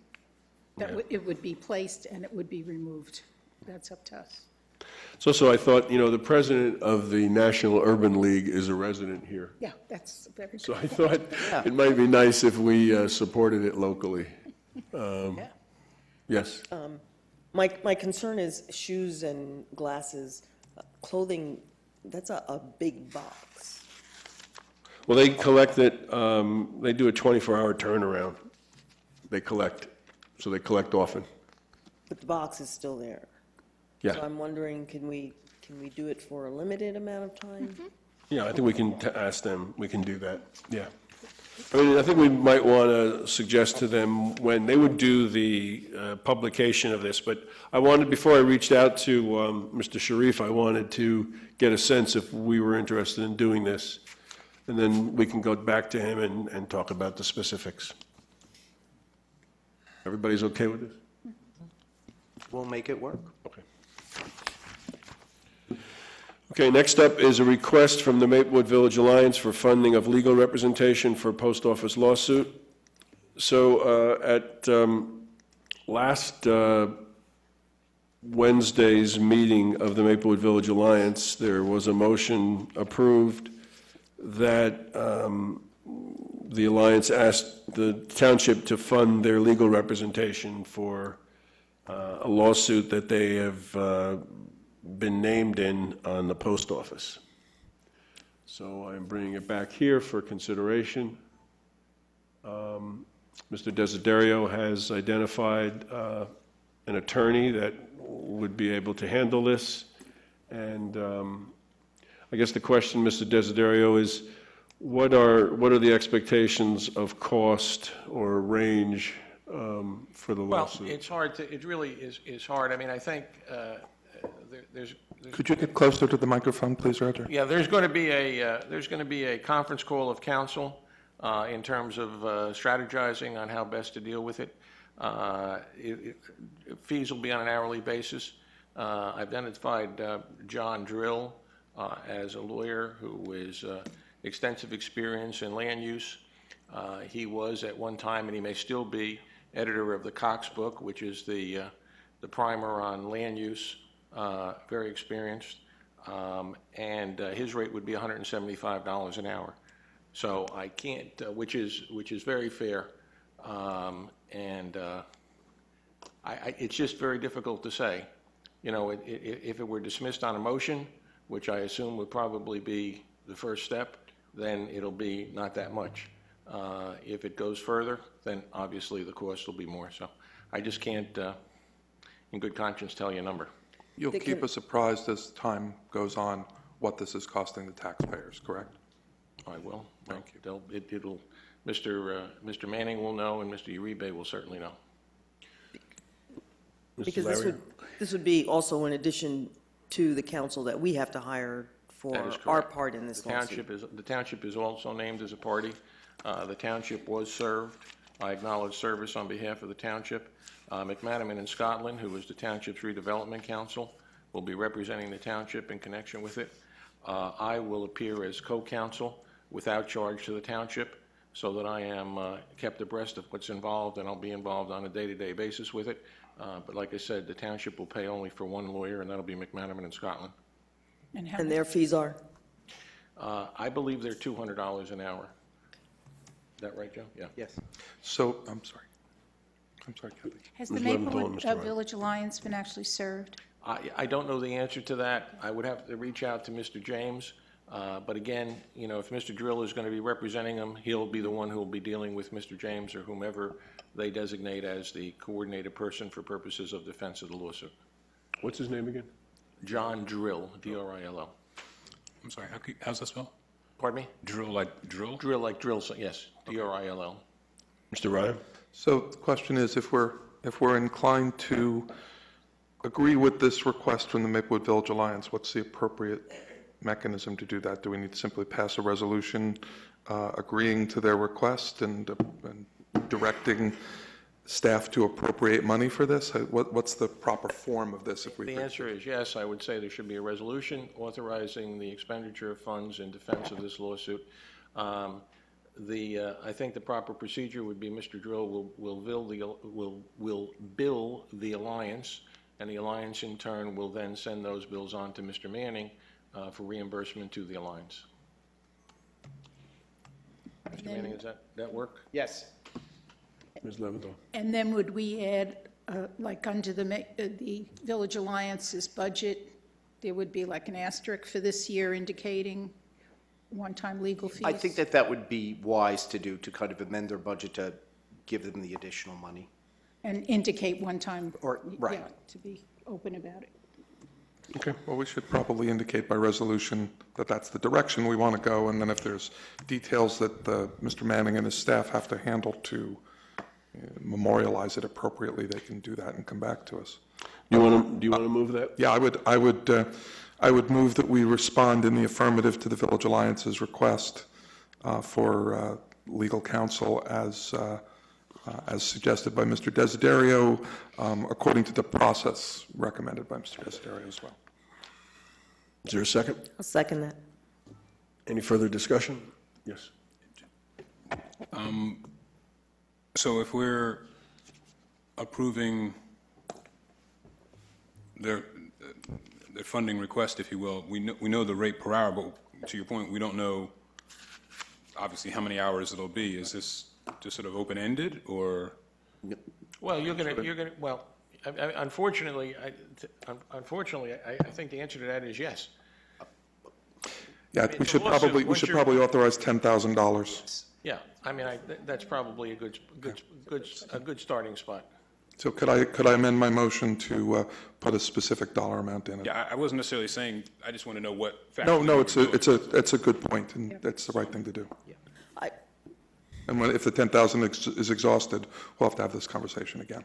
that Yeah. it would be placed and it would be removed. That's up to us. So I thought, the president of the National Urban League is a resident here. Yeah, that's very good. So I thought it might be nice if we supported it locally. Yes. My concern is shoes and glasses, clothing, that's a big box. Well, they collect it, they do a 24-hour turnaround. They collect, so they collect often. But the box is still there. Yeah. So I'm wondering, can we do it for a limited amount of time? Yeah, I think we can ask them, we can do that, yeah. I think we might want to suggest to them when they would do the publication of this, but I wanted, before I reached out to Mr. Sharif, I wanted to get a sense if we were interested in doing this, and then we can go back to him and talk about the specifics. Everybody's okay with this? We'll make it work. Okay. Okay, next up is a request from the Maplewood Village Alliance for funding of legal representation for post office lawsuit. So at last Wednesday's meeting of the Maplewood Village Alliance, there was a motion approved that the Alliance asked the Township to fund their legal representation for a lawsuit that they have been named in on the post office. So I'm bringing it back here for consideration. Mr. Desiderio has identified an attorney that would be able to handle this. And I guess the question, Mr. Desiderio, is what are the expectations of cost or range for the lawsuit? Well, it's hard to, it really is hard. I mean, I think there's Could you get closer to the microphone, please, Roger? yeah, there's going to be a conference call of council in terms of strategizing on how best to deal with it. Fees will be on an hourly basis. I've identified John Drill as a lawyer who is extensive experience in land use. He was at one time, and he may still be, editor of the Cox book, which is the primer on land use, very experienced. And his rate would be $175 an hour. So I can't, which is very fair. It's just very difficult to say. You know, if it were dismissed on a motion, which I assume would probably be the first step, then it'll be not that much. If it goes further, then obviously the cost will be more. So I just can't, in good conscience, tell you a number. You'll keep us apprised as time goes on what this is costing the taxpayers, correct? I will. Thank you. It'll, Mr. Manning will know, and Mr. Uribe will certainly know. Because this would be also in addition to the council that we have to hire for our part in this lawsuit. The township is also named as a party. The township was served. I acknowledge service on behalf of the township. McManaman in Scotland, who is the township's redevelopment counsel, will be representing the township in connection with it. I will appear as co-counsel without charge to the township, so that I am kept abreast of what's involved, and I'll be involved on a day-to-day basis with it. But like I said, the township will pay only for one lawyer, and that'll be McManaman in Scotland. And their fees are? I believe they're $200 an hour. Is that right, Joe? Yeah. Yes. So, I'm sorry, Kathy. Has the Maplewood Village Alliance been actually served? I don't know the answer to that. I would have to reach out to Mr. James. But again, you know, if Mr. Drill is going to be representing him, he'll be the one who will be dealing with Mr. James or whomever they designate as the coordinated person for purposes of defense of the lawsuit. What's his name again? John Drill, D-R-I-L-L. I'm sorry, how's that spelled? Pardon me? Drill like drill? Drill like drill, yes, D-R-I-L-L. Mr. Ryan? So the question is, if we're inclined to agree with this request from the Maplewood Village Alliance, what's the appropriate mechanism to do that? Do we need to simply pass a resolution agreeing to their request and directing staff to appropriate money for this? What's the proper form of this? The answer is yes. I would say there should be a resolution authorizing the expenditure of funds in defense of this lawsuit. I think the proper procedure would be Mr. Drill will bill the alliance, and the alliance in turn will then send those bills on to Mr. Manning for reimbursement to the alliance. Mr. Manning, does that work? Yes. Ms. Leventhal? And then would we add, like under the Village Alliance's budget, there would be like an asterisk for this year indicating one-time legal fees? I think that would be wise to do, to kind of amend their budget to give them the additional money. And indicate one-time, Right. yeah, to be open about it. Okay, well, we should probably indicate by resolution that that's the direction we want to go, and then if there's details that Mr. Manning and his staff have to handle to memorialize it appropriately, they can do that and come back to us. Do you want to move that? Yeah, I would move that we respond in the affirmative to the Village Alliance's request for legal counsel as suggested by Mr. Desiderio, according to the process recommended by Mr. Desiderio as well. Is there a second? I'll second that. Any further discussion? Yes. So if we're approving their funding request, if you will, we know the rate per hour, but to your point, we don't know obviously how many hours it'll be. Is this just sort of open-ended, or? Well, unfortunately, I think the answer to that is yes. Yeah, we should probably authorize $10,000. Yeah, I mean, that's probably a good starting spot. So could I amend my motion to put a specific dollar amount in it? Yeah, I wasn't necessarily saying, I just want to know what. No, it's a good point, and that's the right thing to do. Yeah. And if the 10,000 is exhausted, we'll have to have this conversation again.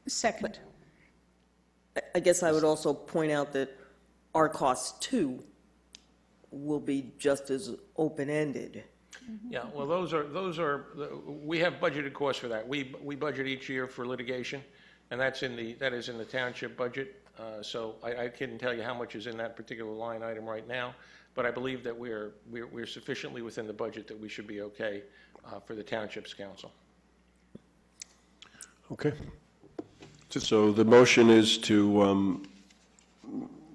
Second. I guess I would also point out that our costs too will be just as open-ended. Yeah, well, those are we have budgeted costs for that. We budget each year for litigation, and that is in the township budget. So I couldn't tell you how much is in that particular line item right now, but I believe that we're sufficiently within the budget that we should be okay for the Township's council. Okay. So the motion is to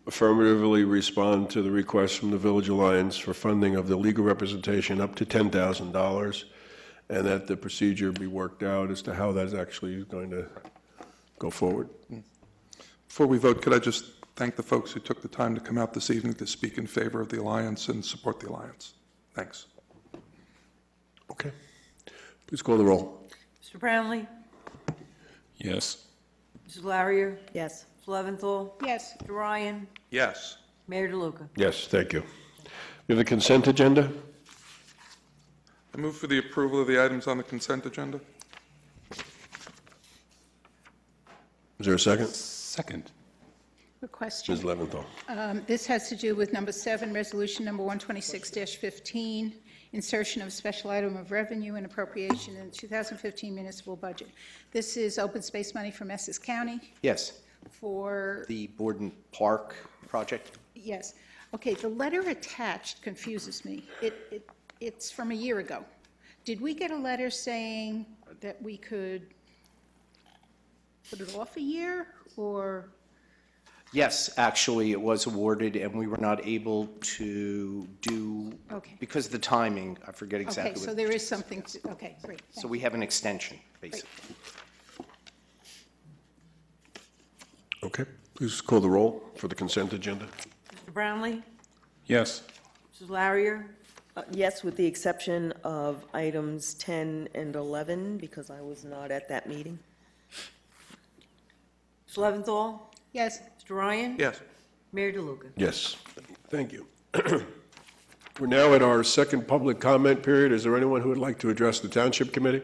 affirmatively respond to the request from the Village Alliance for funding of the legal representation up to $10,000, and that the procedure be worked out as to how that's actually going to go forward. Before we vote, could I just thank the folks who took the time to come out this evening to speak in favor of the Alliance and support the Alliance? Thanks. Okay. Please call the roll. Mr. Brownlee? Yes. Mrs. Larrier? Yes. Ms. Leventhal? Yes. Mr. Ryan? Yes. Mayor DeLuca? Yes, thank you. We have the consent agenda. I move for the approval of the items on the consent agenda. Is there a second? Second. A question. Ms. Leventhal. This has to do with number 7, resolution number 126-15, insertion of special item of revenue and appropriation in the 2015 municipal budget. This is open space money from Essex County Yes, for, the Borden Park project. yes. Okay, the letter attached confuses me. It's from a year ago. Did we get a letter saying that we could put it off a year, or? Yes, actually, it was awarded, and we were not able to do, Okay. because of the timing, I forget exactly Okay, what. so there is something, okay, great. So we have an extension, basically. Okay. Please call the roll for the consent agenda. Mr. Brownlee? Yes. Mrs. Larrier? Yes, with the exception of items 10 and 11, because I was not at that meeting. Ms. Leventhal? Yes. Mr. Ryan? Yes. Mayor DeLuca? Yes, thank you. We're now at our second public comment period. Is there anyone who would like to address the Township Committee?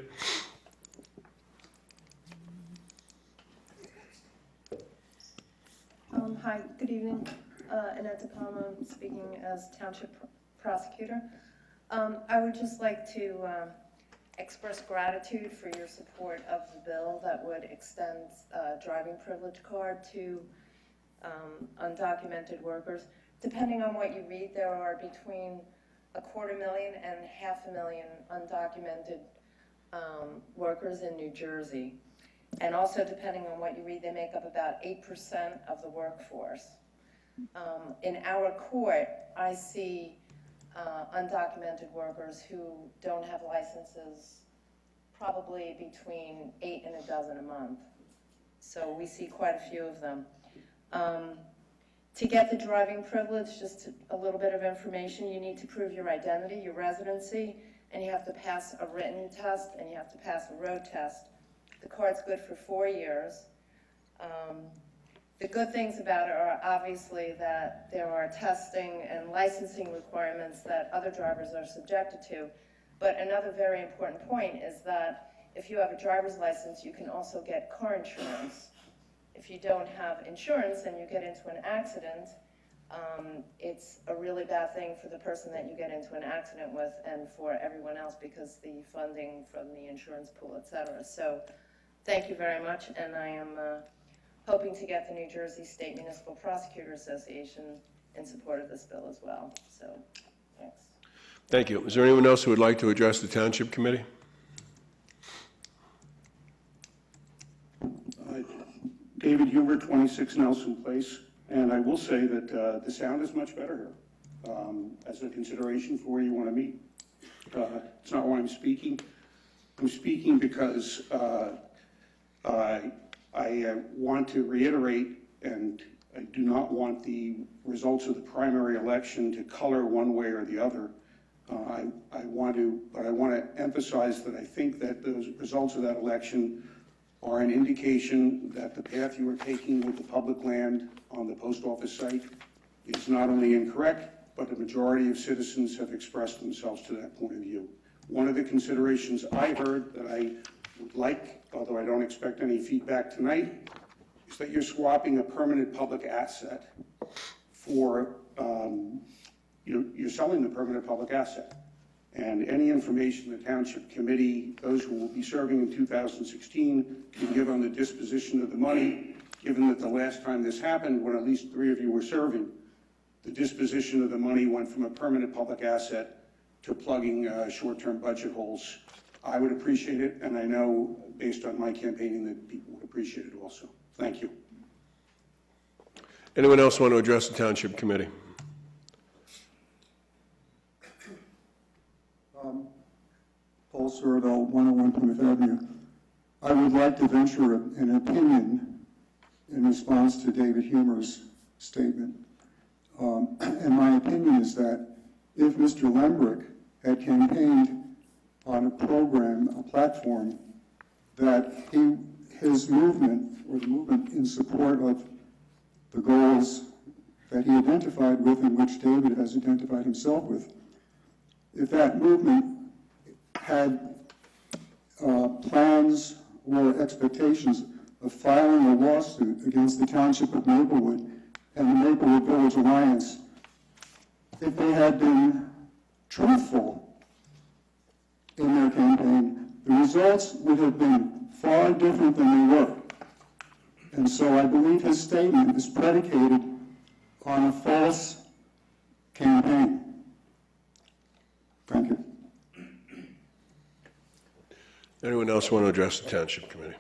Hi, good evening. Annette DePalma, speaking as Township Prosecutor. I would just like to express gratitude for your support of the bill that would extend driving privilege card to undocumented workers. Depending on what you read, there are between 250,000 and 500,000 undocumented workers in New Jersey. And also, depending on what you read, they make up about 8% of the workforce. In our court, I see undocumented workers who don't have licenses probably between 8 and a dozen a month. So we see quite a few of them. To get the driving privilege, just a little bit of information, you need to prove your identity, your residency, and you have to pass a written test and you have to pass a road test. The card's good for 4 years. The good things about it are obviously that there are testing and licensing requirements that other drivers are subjected to. But another very important point is that if you have a driver's license, you can also get car insurance. If you don't have insurance and you get into an accident, it's a really bad thing for the person that you get into an accident with and for everyone else because the funding from the insurance pool, et cetera. So thank you very much, and I am hoping to get the New Jersey State Municipal Prosecutor Association in support of this bill as well. So, thanks. Thank you. Is there anyone else who would like to address the Township Committee? David Huber, 26 Nelson Place, and I will say that the sound is much better here as a consideration for where you want to meet. It's not why I'm speaking. I'm speaking because I want to reiterate, and I do not want the results of the primary election to color one way or the other. I want to emphasize that I think that those results of that election are an indication that the path you are taking with the public land on the post office site is not only incorrect, but the majority of citizens have expressed themselves to that point of view. One of the considerations I heard that I would like, although I don't expect any feedback tonight, is that you're swapping a permanent public asset for, you're selling the permanent public asset. And any information the Township Committee, those who will be serving in 2016, can give on the disposition of the money, given that the last time this happened, when at least 3 of you were serving, the disposition of the money went from a permanent public asset to plugging short-term budget holes, I would appreciate it, and I know, based on my campaigning, that people would appreciate it also. Thank you. Anyone else want to address the Township Committee? Paul Sorrell, 101 Plymouth Avenue. I would like to venture an opinion in response to David Humer's statement. And my opinion is that if Mr. Lembrick had campaigned on a program, a platform, that his movement, or the movement in support of the goals that he identified with and which David has identified himself with, if that movement had plans or expectations of filing a lawsuit against the Township of Maplewood and the Maplewood Village Alliance, if they had been truthful in their campaign, the results would have been far different than they were. And so I believe his statement is predicated on a false campaign. Thank you. Anyone else want to address the Township Committee?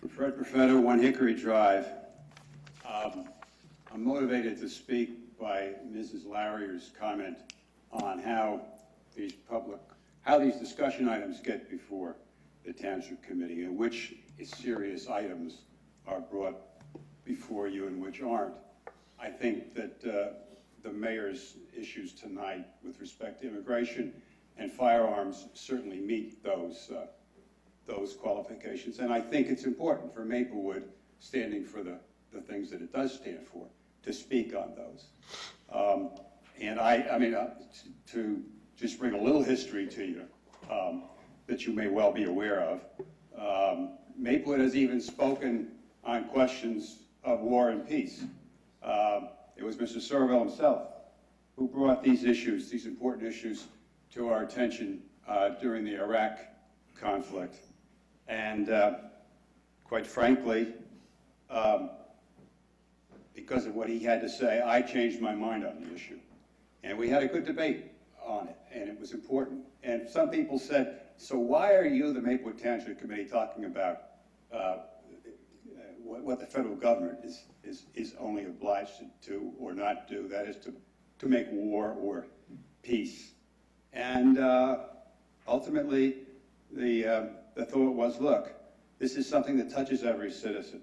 Fred Perfetto, 1 Hickory Drive. I'm motivated to speak by Mrs. Larrier's comment on how these discussion items get before the Township Committee and which serious items are brought before you and which aren't. I think that the mayor's issues tonight with respect to immigration and firearms certainly meet those qualifications. And I think it's important for Maplewood, standing for the things that it does stand for, to speak on those. To just bring a little history to you that you may well be aware of, Maplewood has even spoken on questions of war and peace. It was Mr. Sorrell himself who brought these issues, these important issues, to our attention during the Iraq conflict. And quite frankly, because of what he had to say, I changed my mind on the issue. And we had a good debate on it, and it was important. And some people said, so why are you, the Maplewood Township Committee, talking about what the federal government is only obliged to or not do, that is to make war or peace? And ultimately, the thought was, look, this is something that touches every citizen.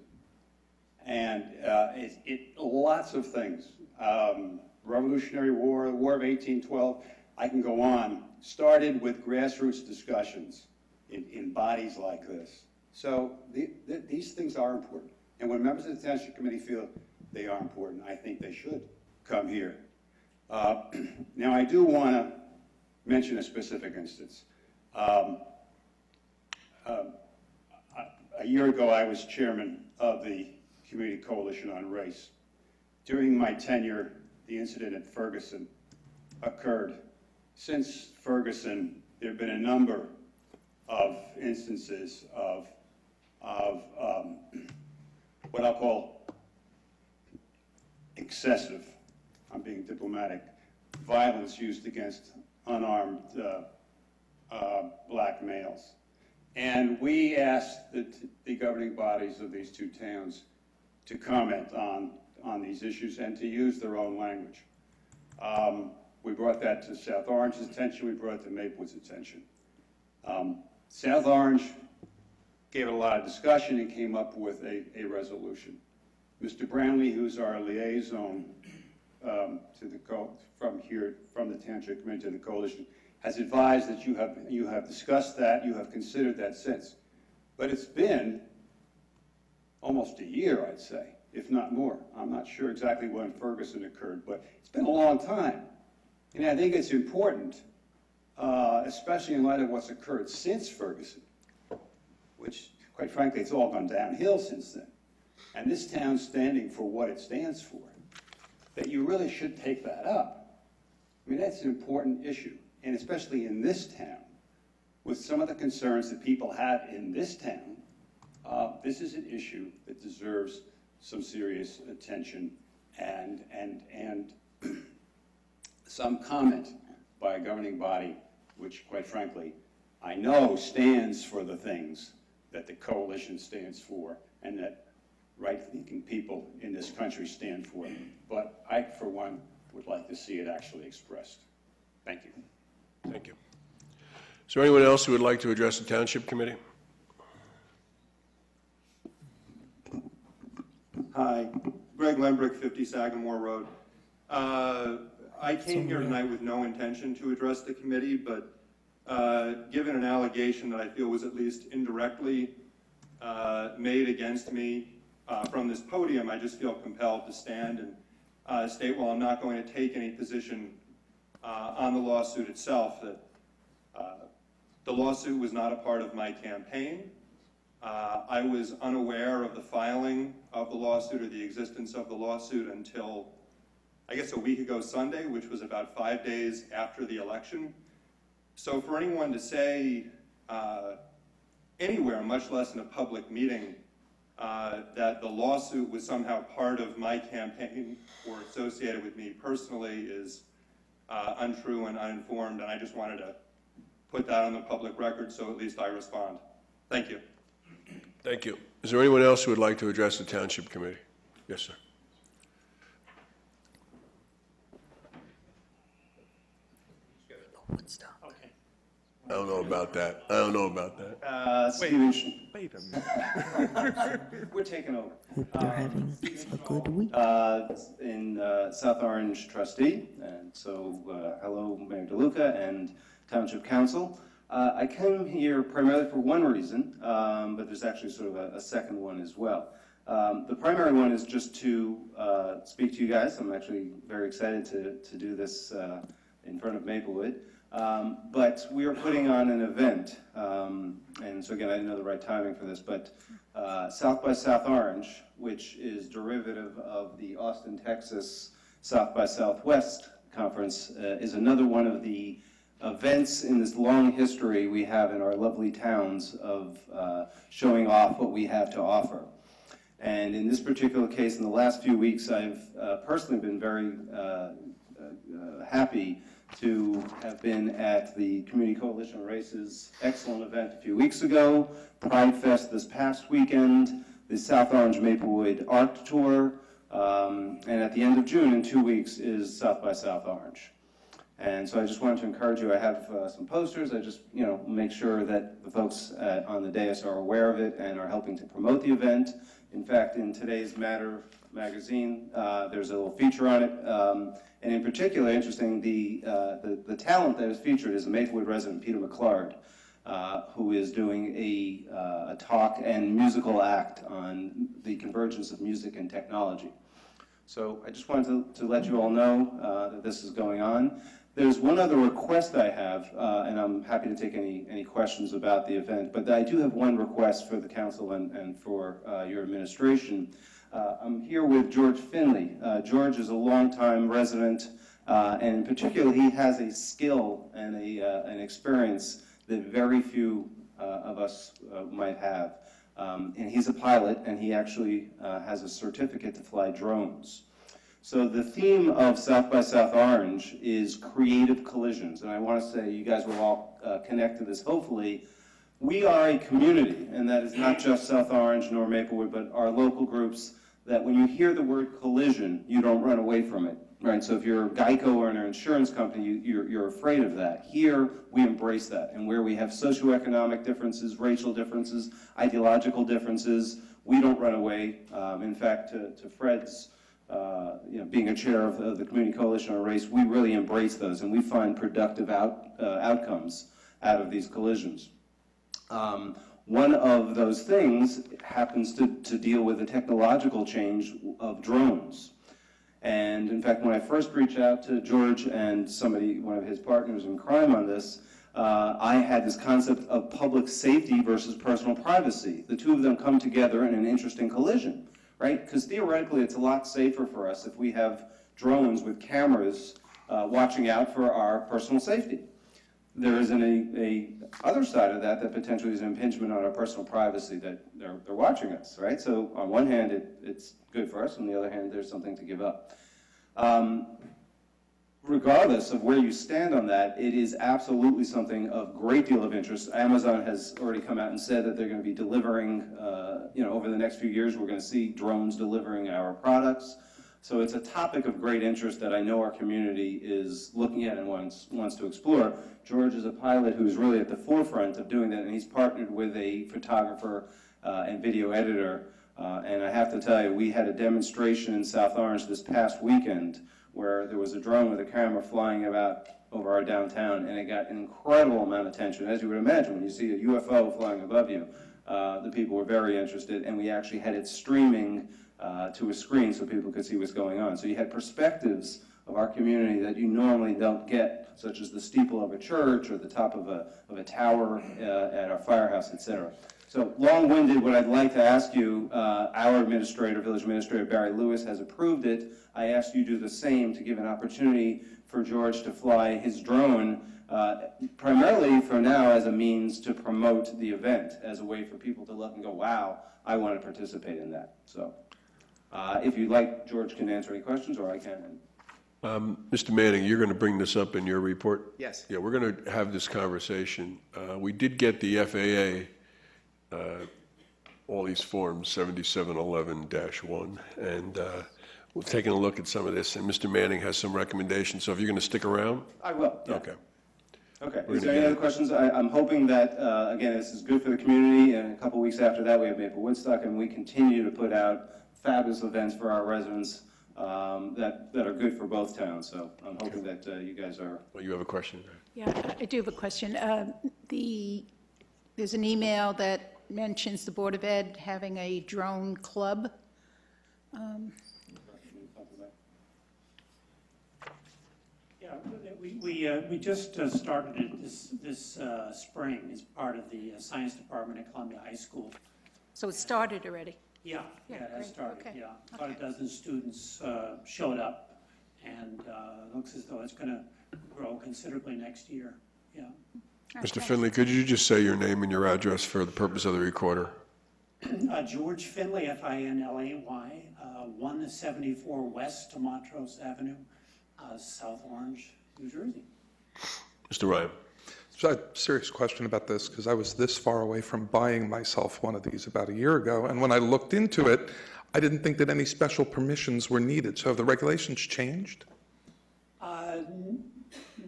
And lots of things, Revolutionary War, the War of 1812, I can go on, started with grassroots discussions in bodies like this. So these things are important. And when members of the Township Committee feel they are important, I think they should come here. Now, I do want to mention a specific instance. A year ago, I was chairman of the Community Coalition on Race. During my tenure, the incident at Ferguson occurred. Since Ferguson, there have been a number of instances of what I'll call excessive, I'm being diplomatic, violence used against unarmed black males. And we asked the governing bodies of these two towns to comment on these issues and to use their own language. We brought that to South Orange's attention, we brought it to Maplewood's attention. South Orange gave it a lot of discussion and came up with a resolution. Mr. Brownlee, who's our liaison from the Township Committee to the Coalition, has advised that you have discussed that, you have considered that since. But it's been almost a year, I'd say, if not more. I'm not sure exactly when Ferguson occurred, but it's been a long time. And I think it's important, especially in light of what's occurred since Ferguson, which, quite frankly, it's all gone downhill since then. And this town's standing for what it stands for, that you really should take that up. I mean, that's an important issue, and especially in this town, with some of the concerns that people have in this town This is an issue that deserves some serious attention and some comment by a governing body, which, quite frankly, I know stands for the things that the coalition stands for and that right-thinking people in this country stand for. But I, for one, would like to see it actually expressed. Thank you. Thank you. Is there anyone else who would like to address the Township Committee? Hi, Greg Lembrick, 50 Sagamore Road. I came here tonight with no intention to address the committee, but given an allegation that I feel was at least indirectly made against me from this podium, I just feel compelled to stand and state, while I'm not going to take any position on the lawsuit itself, that the lawsuit was not a part of my campaign. I was unaware of the filing of the lawsuit or the existence of the lawsuit until, I guess, a week ago Sunday, which was about 5 days after the election. So for anyone to say anywhere, much less in a public meeting, that the lawsuit was somehow part of my campaign or associated with me personally is untrue and uninformed, and I just wanted to put that on the public record so at least I respond. Thank you. Thank you. Is there anyone else who would like to address the Township Committee? Yes, sir. Okay. I don't know about that. I don't know about that. Wait a minute. We're taking over. Hope they're having a good week. In South Orange trustee, and so hello, Mayor DeLuca and Township Council. I came here primarily for one reason, but there's actually sort of a second one as well. The primary one is just to speak to you guys. I'm actually very excited to do this in front of Maplewood. But we are putting on an event, and so again, I didn't know the right timing for this, but South by South Orange, which is derivative of the Austin, Texas South by Southwest conference, is another one of the events in this long history we have in our lovely towns of showing off what we have to offer. And in this particular case, in the last few weeks, I've personally been very happy to have been at the Community Coalition Races excellent event a few weeks ago, Pride Fest this past weekend, the South Orange Maplewood Art Tour, and at the end of June, in 2 weeks, is South by South Orange. And so I just wanted to encourage you. I have some posters. I just, make sure that the folks on the dais are aware of it and are helping to promote the event. In fact, in today's Matter magazine, there's a little feature on it. And in particular, interesting, the talent that is featured is a Maplewood resident, Peter McClard, who is doing a talk and musical act on the convergence of music and technology. So I just wanted to let you all know that this is going on. There's one other request I have, and I'm happy to take any questions about the event, but I do have one request for the council and for your administration. I'm here with George Finley. George is a longtime resident, and in particular, he has a skill and an experience that very few of us might have. And he's a pilot, and he actually has a certificate to fly drones. So the theme of South by South Orange is creative collisions, and I want to say you guys will all connect to this, hopefully. We are a community, and that is not just South Orange nor Maplewood, but our local groups, that when you hear the word collision, you don't run away from it, right? So if you're Geico or an insurance company, you're afraid of that. Here, we embrace that, and where we have socioeconomic differences, racial differences, ideological differences, we don't run away. In fact, to Fred's being a chair of the Community Coalition on Race, we really embrace those, and we find productive outcomes out of these collisions. One of those things happens to deal with the technological change of drones. And in fact, when I first reached out to George and one of his partners in crime on this, I had this concept of public safety versus personal privacy. The two of them come together in an interesting collision, right? Because theoretically, it's a lot safer for us if we have drones with cameras watching out for our personal safety. there isn't a other side of that potentially is an impingement on our personal privacy, that they're watching us, right? So on one hand, it's good for us. On the other hand, there's something to give up. Regardless of where you stand on that, it is absolutely something of great deal of interest. Amazon has already come out and said that they're going to be delivering, over the next few years, we're going to see drones delivering our products. So it's a topic of great interest that I know our community is looking at and wants to explore. George is a pilot who's really at the forefront of doing that, and he's partnered with a photographer and video editor. And I have to tell you, we had a demonstration in South Orange this past weekend where there was a drone with a camera flying about over our downtown, and it got an incredible amount of attention. As you would imagine, when you see a UFO flying above you, the people were very interested, and we actually had it streaming to a screen so people could see what's going on. So you had perspectives of our community that you normally don't get, such as the steeple of a church or the top of a tower at our firehouse, etc. So long-winded, what I'd like to ask you, our administrator, village administrator Barry Lewis, has approved it. I ask you to do the same to give an opportunity for George to fly his drone, primarily for now as a means to promote the event, as a way for people to look and go, wow, I want to participate in that. So if you'd like, George can answer any questions, or I can. Mr. Manning, you're going to bring this up in your report? Yes. Yeah, we're going to have this conversation. We did get the FAA, all these forms, 7711-1, and we're taking a look at some of this, and Mr. Manning has some recommendations, so if you're going to stick around? I will. Yeah. Okay. Okay. Is there any other questions? I'm hoping that, again, this is good for the community, and a couple weeks after that, we have Maple Woodstock, and we continue to put out fabulous events for our residents that are good for both towns. So I'm hoping that you guys are... Well, you have a question? Yeah, I do have a question. There's an email that mentions the Board of Ed having a drone club. Yeah, we just started it this spring as part of the science department at Columbia High School. So it started already? Yeah, it has started, okay. yeah. About a dozen students showed up, and it looks as though it's going to grow considerably next year, yeah. Mr. Finley, could you just say your name and your address for the purpose of the recorder? George Finley, Finlay, 174 West Montrose Avenue, South Orange, New Jersey. Mr. Ryan. So I have a serious question about this, because I was this far away from buying myself one of these about a year ago, and when I looked into it, I didn't think that any special permissions were needed. So have the regulations changed?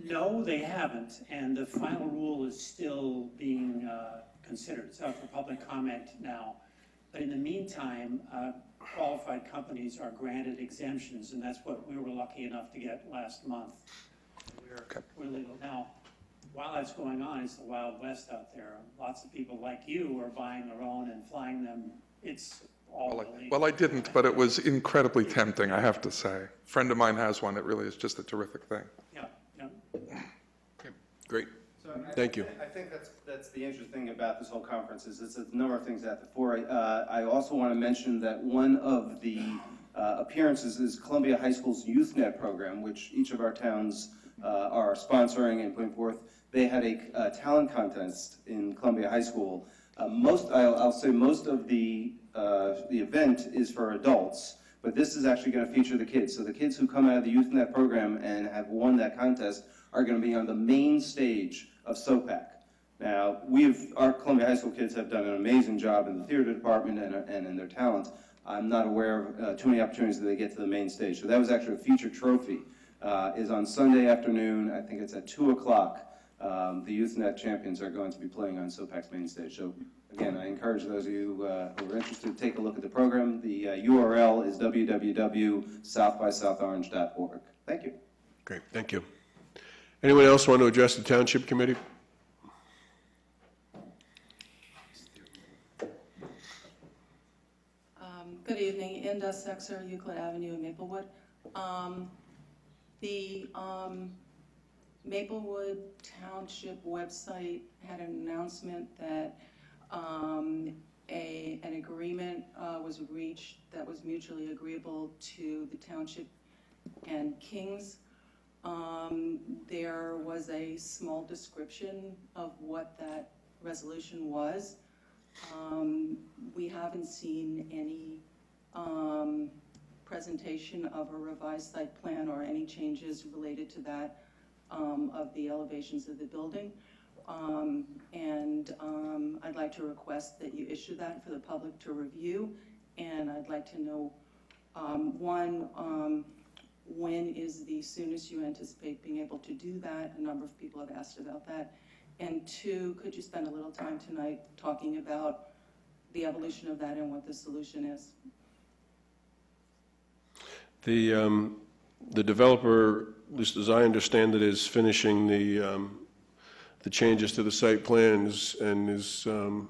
No, they haven't, and the final rule is still being considered. It's out for public comment now. But in the meantime, qualified companies are granted exemptions, and that's what we were lucky enough to get last month. We're legal. Now, while that's going on, it's the Wild West out there. Lots of people like you are buying their own and flying them. It's all illegal. Well, I didn't, but it was incredibly tempting, I have to say. A friend of mine has one. It really is just a terrific thing. Yeah, yeah. Okay, great. So Thank you. I think that's the interesting thing about this whole conference is it's a number of things at the fore. I also want to mention that one of the appearances is Columbia High School's YouthNet program, which each of our towns are sponsoring and putting forth. They had a talent contest in Columbia High School. I'll say most of the event is for adults, but this is actually going to feature the kids. So the kids who come out of the YouthNet program and have won that contest are going to be on the main stage of SOPAC. Now, our Columbia High School kids have done an amazing job in the theater department and in their talent. I'm not aware of too many opportunities that they get to the main stage. So that was actually a feature trophy. Is on Sunday afternoon. I think it's at 2 o'clock. The YouthNet champions are going to be playing on SOPAC's main stage. So again, I encourage those of you who are interested to take a look at the program. The URL is www.southbysouthOrange.org. Thank you. Great, thank you. Anyone else want to address the Township Committee? Good evening. Inda Sexer, Euclid Avenue in Maplewood. The Maplewood Township website had an announcement that an agreement was reached that was mutually agreeable to the Township and Kings. There was a small description of what that resolution was. We haven't seen any presentation of a revised site plan or any changes related to that of the elevations of the building. I'd like to request that you issue that for the public to review, and I'd like to know, when is the soonest you anticipate being able to do that? A number of people have asked about that. And two, could you spend a little time tonight talking about the evolution of that and what the solution is? The developer, at least as I understand it, is finishing the changes to the site plans and is going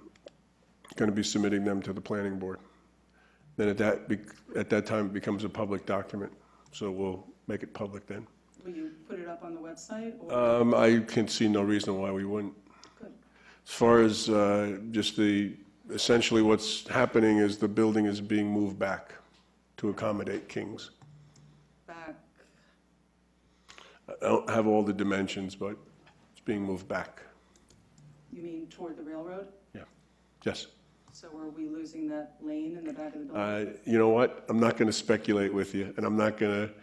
to be submitting them to the planning board. Then at that time, it becomes a public document. So we'll make it public then. Will you put it up on the website? Or? I can see no reason why we wouldn't. Good. As far as just essentially what's happening is the building is being moved back to accommodate King's. Back? I don't have all the dimensions, but it's being moved back. You mean toward the railroad? Yeah. Yes. So are we losing that lane in the back of the building? You know what? I'm not going to speculate with you, and I'm not going to.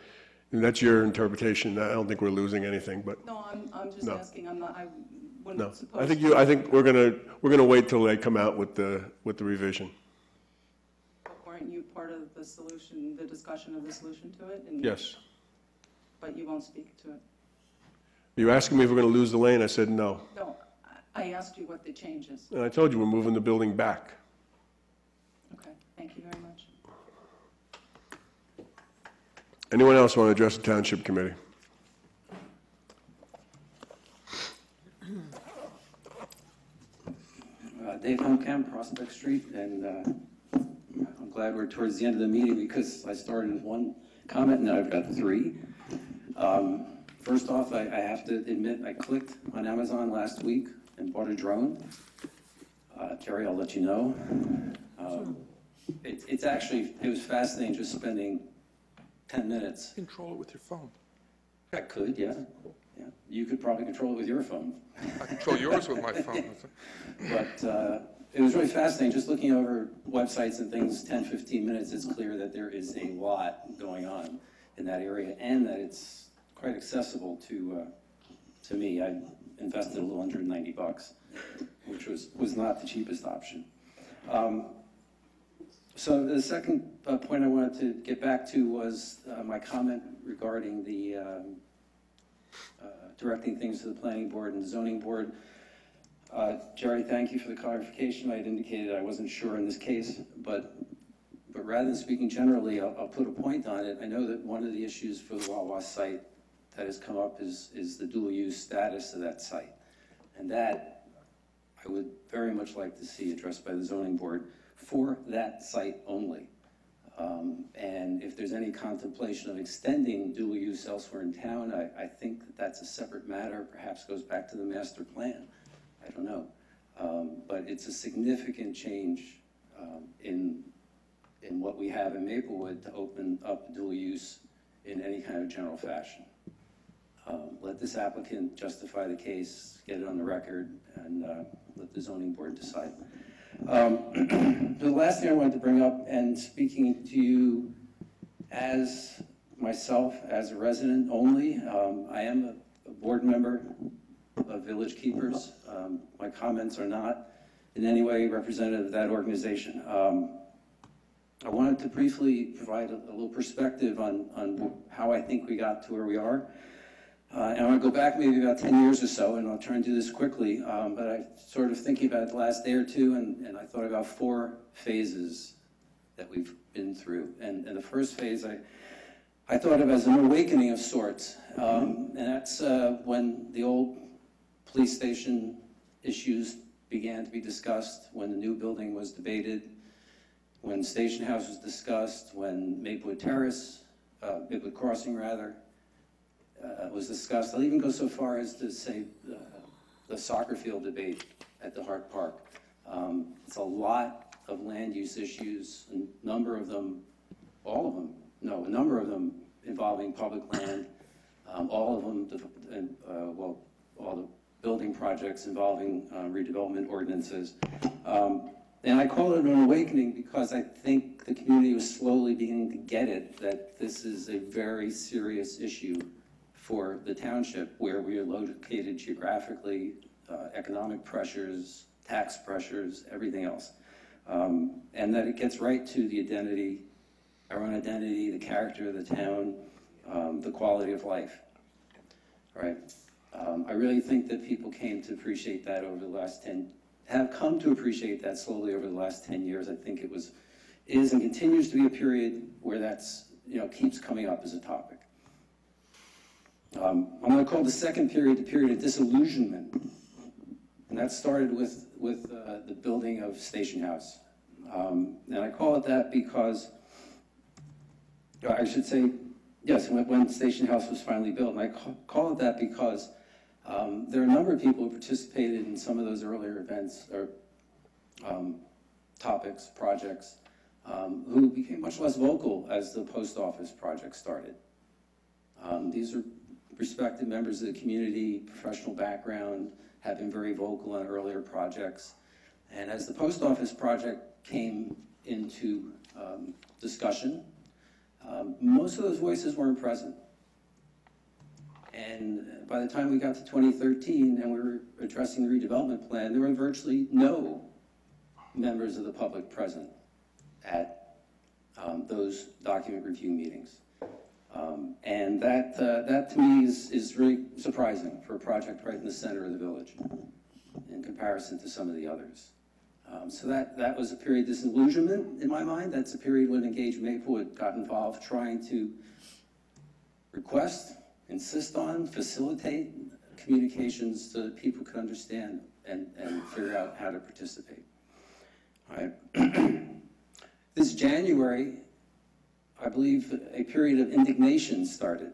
That's your interpretation. I don't think we're losing anything, but no, I'm just asking. I'm not. I wouldn't no. suppose. I think we're gonna wait till they come out with the revision. But weren't you part of the solution, the discussion of the solution to it? Yes. But you won't speak to it. You asking me if we're going to lose the lane? I said no. No, I asked you what the change is. And I told you we're moving the building back. Okay, thank you very much. Anyone else want to address the Township Committee? Dave Homecamp, Prospect Street, and I'm glad we're towards the end of the meeting because I started with one comment and now I've got three. First off, I have to admit I clicked on Amazon last week and bought a drone. Terry, I'll let you know. It was fascinating just spending 10 minutes. Control it with your phone. I could, yeah. You could probably control it with your phone. I control yours with my phone. But it was really fascinating just looking over websites and things, 10, 15 minutes. It's clear that there is a lot going on in that area and that it's quite accessible to me. I invested a little under $90, which was not the cheapest option. So the second point I wanted to get back to was my comment regarding the directing things to the planning board and the zoning board. Jerry, thank you for the clarification. I had indicated I wasn't sure in this case, but rather than speaking generally, I'll put a point on it. I know that one of the issues for the Wawa site that has come up is the dual use status of that site. And that I would very much like to see addressed by the zoning board for that site only. And if there's any contemplation of extending dual use elsewhere in town, I think that's a separate matter, perhaps goes back to the master plan. I don't know. But it's a significant change in what we have in Maplewood to open up dual use in any kind of general fashion. Let this applicant justify the case, get it on the record, and let the zoning board decide. The last thing I wanted to bring up, and speaking to you as myself, as a resident only, I am a board member of Village Keepers. My comments are not in any way representative of that organization. I wanted to briefly provide a little perspective on how I think we got to where we are. And I'm going to go back maybe about 10 years or so, and I'll try and do this quickly. But I sort of thinking about it the last day or two, and I thought about 4 phases that we've been through. And the first phase I thought of as an awakening of sorts. And that's when the old police station issues began to be discussed, when the new building was debated, when Station House was discussed, when Maplewood Crossing rather, was discussed. I'll even go so far as to say the soccer field debate at the Hart Park. It's a lot of land use issues, a number of them involving public land, all of them, well, all the building projects involving redevelopment ordinances. And I call it an awakening because I think the community was slowly beginning to get it, that this is a very serious issue for the township, where we are located geographically, economic pressures, tax pressures, everything else. And that it gets right to the identity, our own identity, the character of the town, the quality of life, right? I really think that people came to appreciate that over the last have come to appreciate that slowly over the last 10 years. I think is and continues to be a period where that's, keeps coming up as a topic. I'm going to call the second period the period of disillusionment. And that started with the building of Station House. And I call it that because, I should say, yes, when Station House was finally built. And I call it that because there are a number of people who participated in some of those earlier events or topics, projects, who became much less vocal as the post office project started. These are respected members of the community, professional background, have been very vocal on earlier projects. And as the post office project came into discussion, most of those voices weren't present. And by the time we got to 2013 and we were addressing the redevelopment plan, there were virtually no members of the public present at those document review meetings. And that to me is really surprising for a project right in the center of the village in comparison to some of the others. So that was a period of disillusionment in my mind. That's a period when Engage Maplewood got involved trying to request, insist on, facilitate communications so that people could understand and figure out how to participate. All right. This January, I believe a period of indignation started.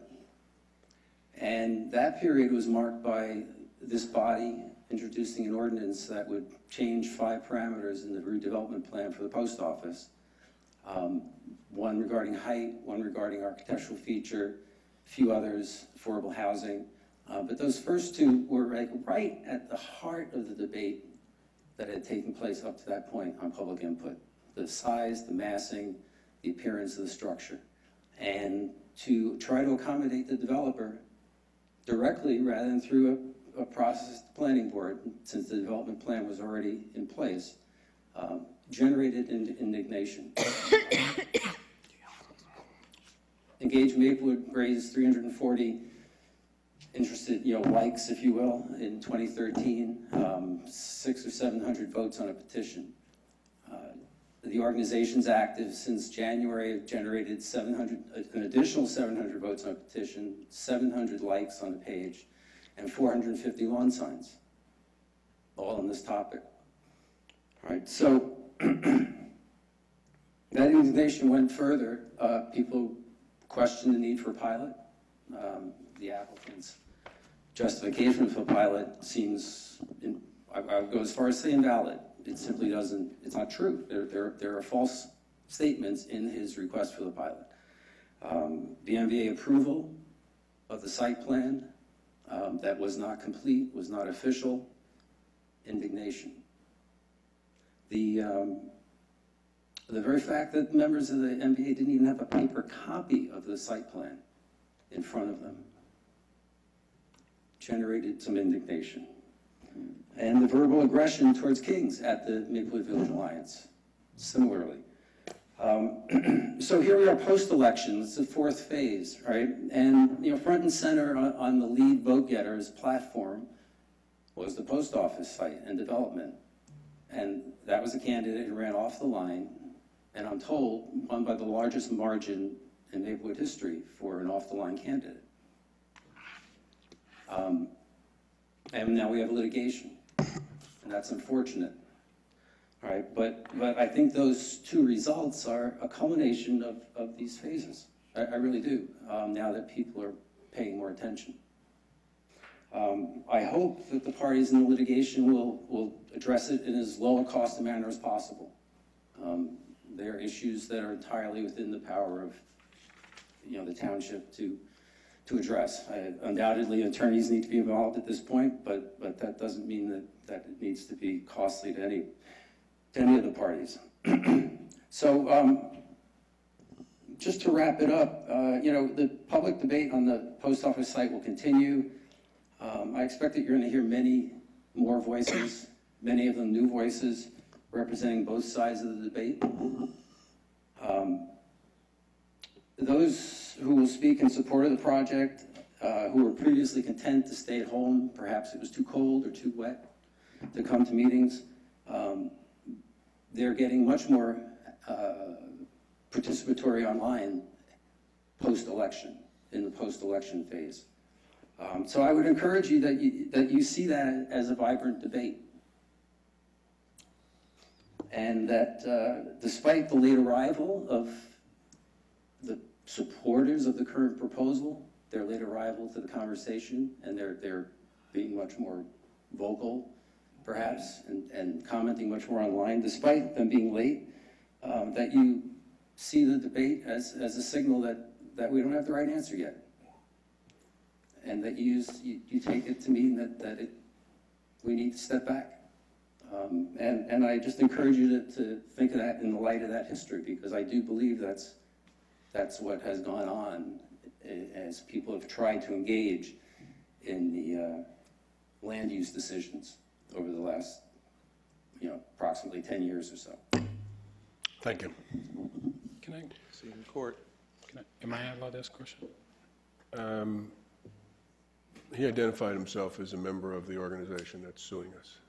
And that period was marked by this body introducing an ordinance that would change 5 parameters in the redevelopment plan for the post office. One regarding height, one regarding architectural feature, a few others, affordable housing. But those first 2 were right at the heart of the debate that had taken place up to that point on public input. The size, the massing, the appearance of the structure. And to try to accommodate the developer directly rather than through a process at the planning board, since the development plan was already in place, generated indignation. Engage Maplewood raised 340 interested, likes, if you will, in 2013, 600 or 700 votes on a petition. The organization's active since January have generated an additional 700 votes on a petition, 700 likes on the page, and 450 lawn signs, all on this topic. All right, so that indignation went further. People questioned the need for a pilot. The applicant's justification for a pilot seems, I would go as far as saying invalid. It simply doesn't, it's not true. There are false statements in his request for the pilot. The MVA approval of the site plan that was not complete, was not official, indignation. The very fact that members of the MVA didn't even have a paper copy of the site plan in front of them generated some indignation. And the verbal aggression towards Kings at the Maplewood Village Alliance, similarly. So here we are post-election, it's the 4th phase, right? And front and center on the lead vote-getter's platform was the post office site and development. And that was a candidate who ran off the line, and I'm told won by the largest margin in Maplewood history for an off-the-line candidate. And now we have litigation, and that's unfortunate. All right, but I think those 2 results are a culmination of these phases. I really do, now that people are paying more attention. I hope that the parties in the litigation will address it in as low a cost a manner as possible. There are issues that are entirely within the power of the township to to address. Undoubtedly, attorneys need to be involved at this point, but that doesn't mean that it needs to be costly to any of the parties. So just to wrap it up, the public debate on the post office site will continue. I expect that you're going to hear many more voices, many of them new voices, representing both sides of the debate. Those who will speak in support of the project, who were previously content to stay at home, perhaps it was too cold or too wet to come to meetings, they're getting much more participatory online post-election, in the post-election phase. So I would encourage you that you see that as a vibrant debate. And that despite the late arrival of the supporters of the current proposal, their late arrival to the conversation, and they're being much more vocal, perhaps, and commenting much more online, despite them being late, that you see the debate as a signal that we don't have the right answer yet. And that you take it to mean that we need to step back. And I just encourage you to think of that in the light of that history, because I do believe that's what has gone on as people have tried to engage in the land use decisions over the last, approximately 10 years or so. Thank you. Can I see in court? Am I allowed to ask a question? He identified himself as a member of the organization that's suing us.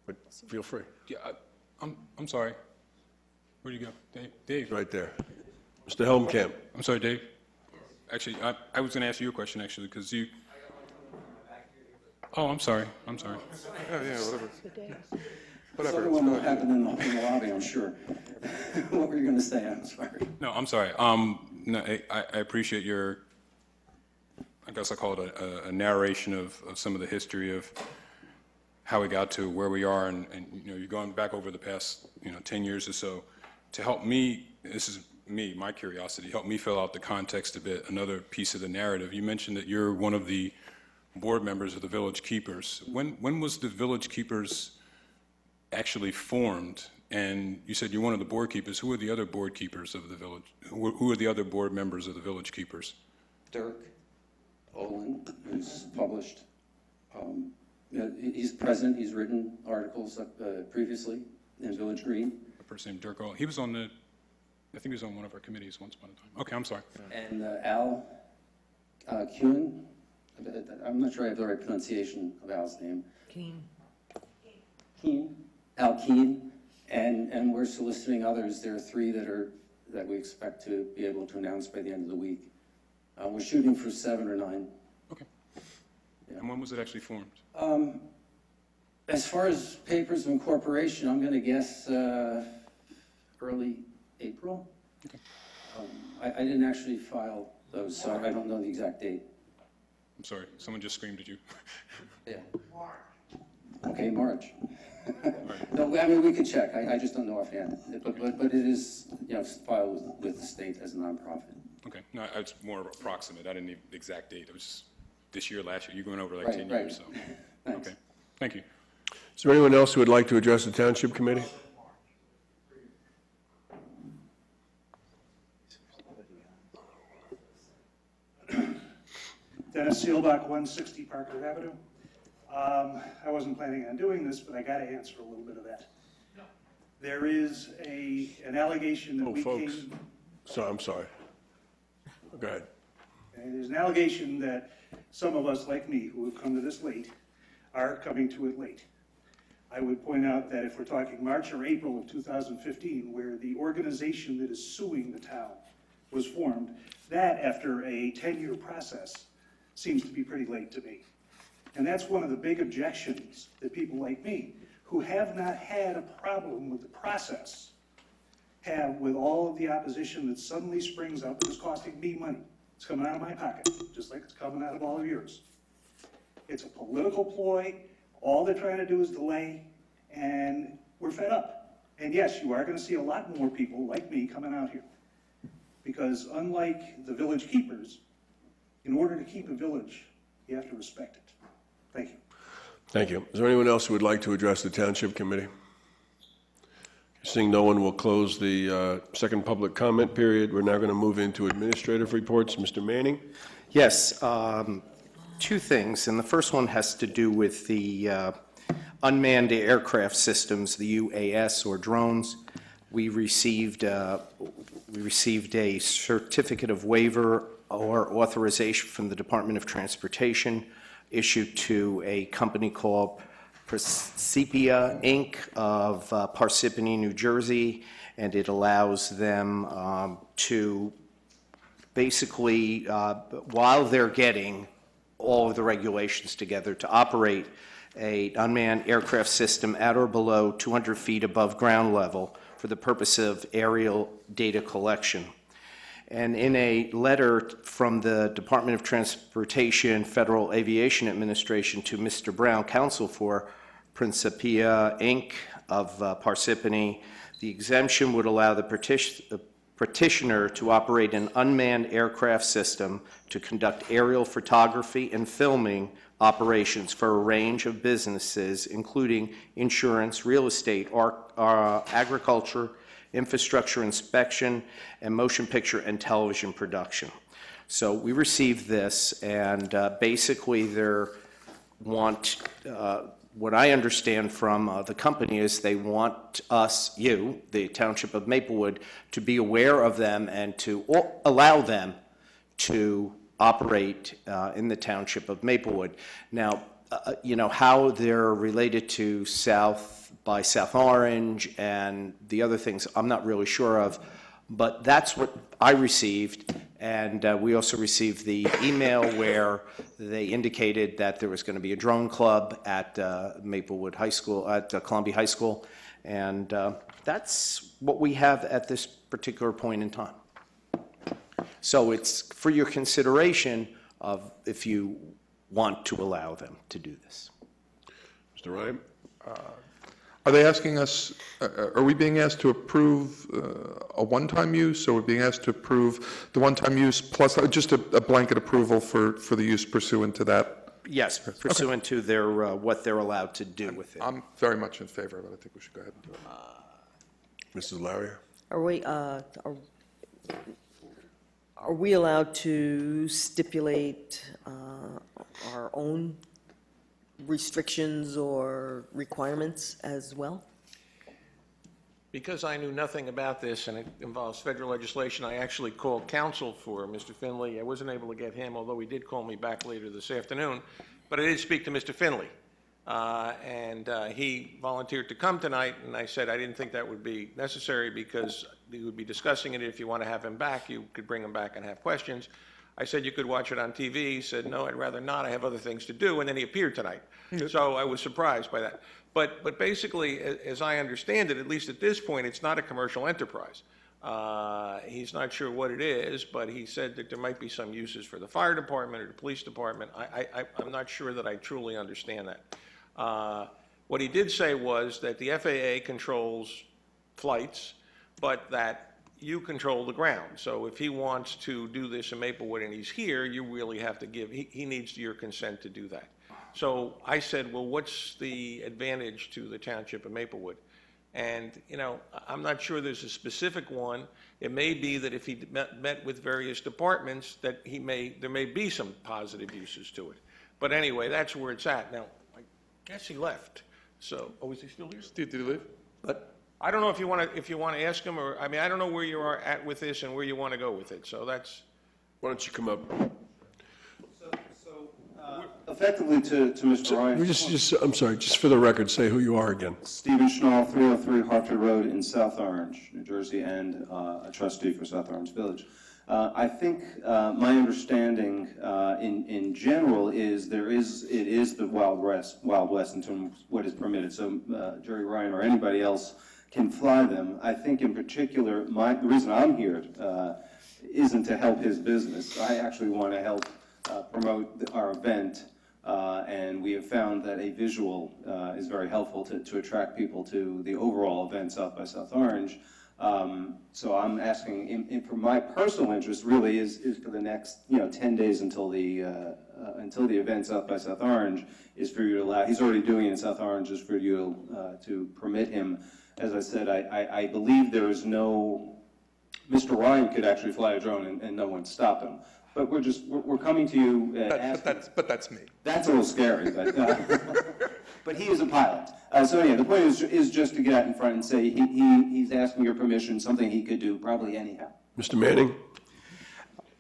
But feel free. Yeah, I'm sorry. Where'd you go? Dave? Right there. Mr. Helmkamp. I'm sorry, Dave. Actually, I was going to ask you a question, actually, because you... Oh, I'm sorry. Yeah, whatever. Whatever. Something will happen in the lobby, I'm sure. What were you going to say? I'm sorry. No, I'm sorry. No, I appreciate your, I guess I call it a narration of some of the history of how we got to where we are, and you're going back over the past 10 years or so to help me. This is my curiosity. Help me fill out the context a bit. Another piece of the narrative. You mentioned that you're one of the board members of the Village Keepers. When was the Village Keepers actually formed? And you said you're one of the board keepers. Who are the other board keepers of the village? Who are the other board members of the Village Keepers? Dirk Olin, who's published. He's present. He's written articles previously in Village Green. A person named Dirk Olin. He was on I think he was on one of our committees once upon a time. Okay, I'm sorry. And Al Kuhn. I'm not sure I have the right pronunciation of Al's name. Keen. Al Keen. And we're soliciting others. There are 3 that we expect to be able to announce by the end of the week. We're shooting for 7 or 9. Okay. Yeah. And when was it actually formed? As far as papers of incorporation, I'm going to guess early April. Okay. I didn't actually file those, so I don't know the exact date. I'm sorry. Someone just screamed at you. Yeah. Okay, March. Right. No, I mean, we could check. I just don't know offhand. But it is, filed with the state as a nonprofit. Okay. No, it's more approximate. I didn't need the exact date. It was just this year, last year. You're going over like 10 years. So. Thanks. Okay. Thank you. Is there anyone else who would like to address the Township Committee? Dennis Seelbach, 160 Parker Avenue. I wasn't planning on doing this, but I got to answer a little bit of that. There is an allegation that folks. So I'm sorry. Go ahead. And there's an allegation that some of us, like me, who have come to this late, are coming to it late. I would point out that if we're talking March or April of 2015, where the organization that is suing the town was formed, that after a 10-year process seems to be pretty late to me. And that's one of the big objections that people like me, who have not had a problem with the process, have with all of the opposition that suddenly springs up and is costing me money. It's coming out of my pocket, just like it's coming out of all of yours. It's a political ploy. All they're trying to do is delay, and we're fed up. And yes, you are going to see a lot more people like me coming out here. Because unlike the Village Keepers, in order to keep a village, you have to respect it. Thank you. Thank you. Is there anyone else who would like to address the Township Committee? Seeing no one, will close the second public comment period. We're now going to move into administrative reports. Mr. Manning? Yes, two things, and the first one has to do with the unmanned aircraft systems, the UAS or drones. We received a certificate of waiver or authorization from the Department of Transportation issued to a company called Precipia Inc. of Parsippany, New Jersey, and it allows them to basically, while they're getting all of the regulations together, to operate an unmanned aircraft system at or below 200 feet above ground level for the purpose of aerial data collection. And in a letter from the Department of Transportation, Federal Aviation Administration to Mr. Brown, counsel for Principia Inc. of Parsippany, the exemption would allow the petitioner to operate an unmanned aircraft system to conduct aerial photography and filming operations for a range of businesses, including insurance, real estate, agriculture, infrastructure inspection, and motion picture and television production. So we received this, and basically what I understand from the company is they want us, the Township of Maplewood, to be aware of them and to allow them to operate in the Township of Maplewood. Now, how they're related to South by South Orange and the other things, I'm not really sure of, but that's what I received. And we also received the email where they indicated that there was going to be a drone club at Maplewood High School, at Columbia High School, and that's what we have at this particular point in time. So it's for your consideration of if you want to allow them to do this. Mr. Ryan? Are they asking us, are we being asked to approve a one-time use, or are we being asked to approve the one-time use plus just a blanket approval for the use pursuant to that? Yes, pursuant to their what they're allowed to do with it. I'm very much in favor of it. I think we should go ahead and do it. Mrs. Larrier? Are we allowed to stipulate our own restrictions or requirements as well? Because I knew nothing about this and it involves federal legislation, I actually called counsel for Mr. Finley. I wasn't able to get him, although he did call me back later this afternoon. But I did speak to Mr. Finley. And he volunteered to come tonight, and I said I didn't think that would be necessary because we would be discussing it. If you want to have him back, you could bring him back and have questions. I said you could watch it on TV. He said, no, I'd rather not. I have other things to do. And then he appeared tonight. So I was surprised by that. But basically, as I understand it, at least at this point, it's not a commercial enterprise. He's not sure what it is, but he said that there might be some uses for the fire department or the police department. I'm not sure that I truly understand that. What he did say was that the FAA controls flights, but that you control the ground. So if he wants to do this in Maplewood and he's here, you really have to give, he needs your consent to do that. So I said, well, what's the advantage to the Township of Maplewood? And, I'm not sure there's a specific one. It may be that if he met with various departments, that there may be some positive uses to it. But anyway, that's where it's at. Now, I guess he left. So, is he still here? Did he leave? But I don't know if you want to ask him, or I don't know where you are at with this and where you want to go with it. So that's. Why don't you come up? Effectively to Mr. Ryan. I'm sorry, just for the record, say who you are again. Stephen Schnall, 303 Hartford Road in South Orange, New Jersey, and a trustee for South Orange Village. I think my understanding in general is it is the Wild West in terms of what is permitted. So Jerry Ryan or anybody else can fly them. I think in particular, the reason I'm here isn't to help his business. I actually want to help promote our event, and we have found that a visual is very helpful to attract people to the overall event South by South Orange. So I'm asking, for my personal interest, really is for the next 10 days until the event's up by South Orange, is for you to allow. He's already doing it in South Orange, is for you to permit him. As I said, I believe there is no. Mr. Ryan could actually fly a drone and no one stopped him. But we're coming to you. But that's me. That's a little scary, but but he is a pilot. So yeah, the point is just to get out in front and say he's asking your permission, something he could do probably anyhow. Mr. Manning?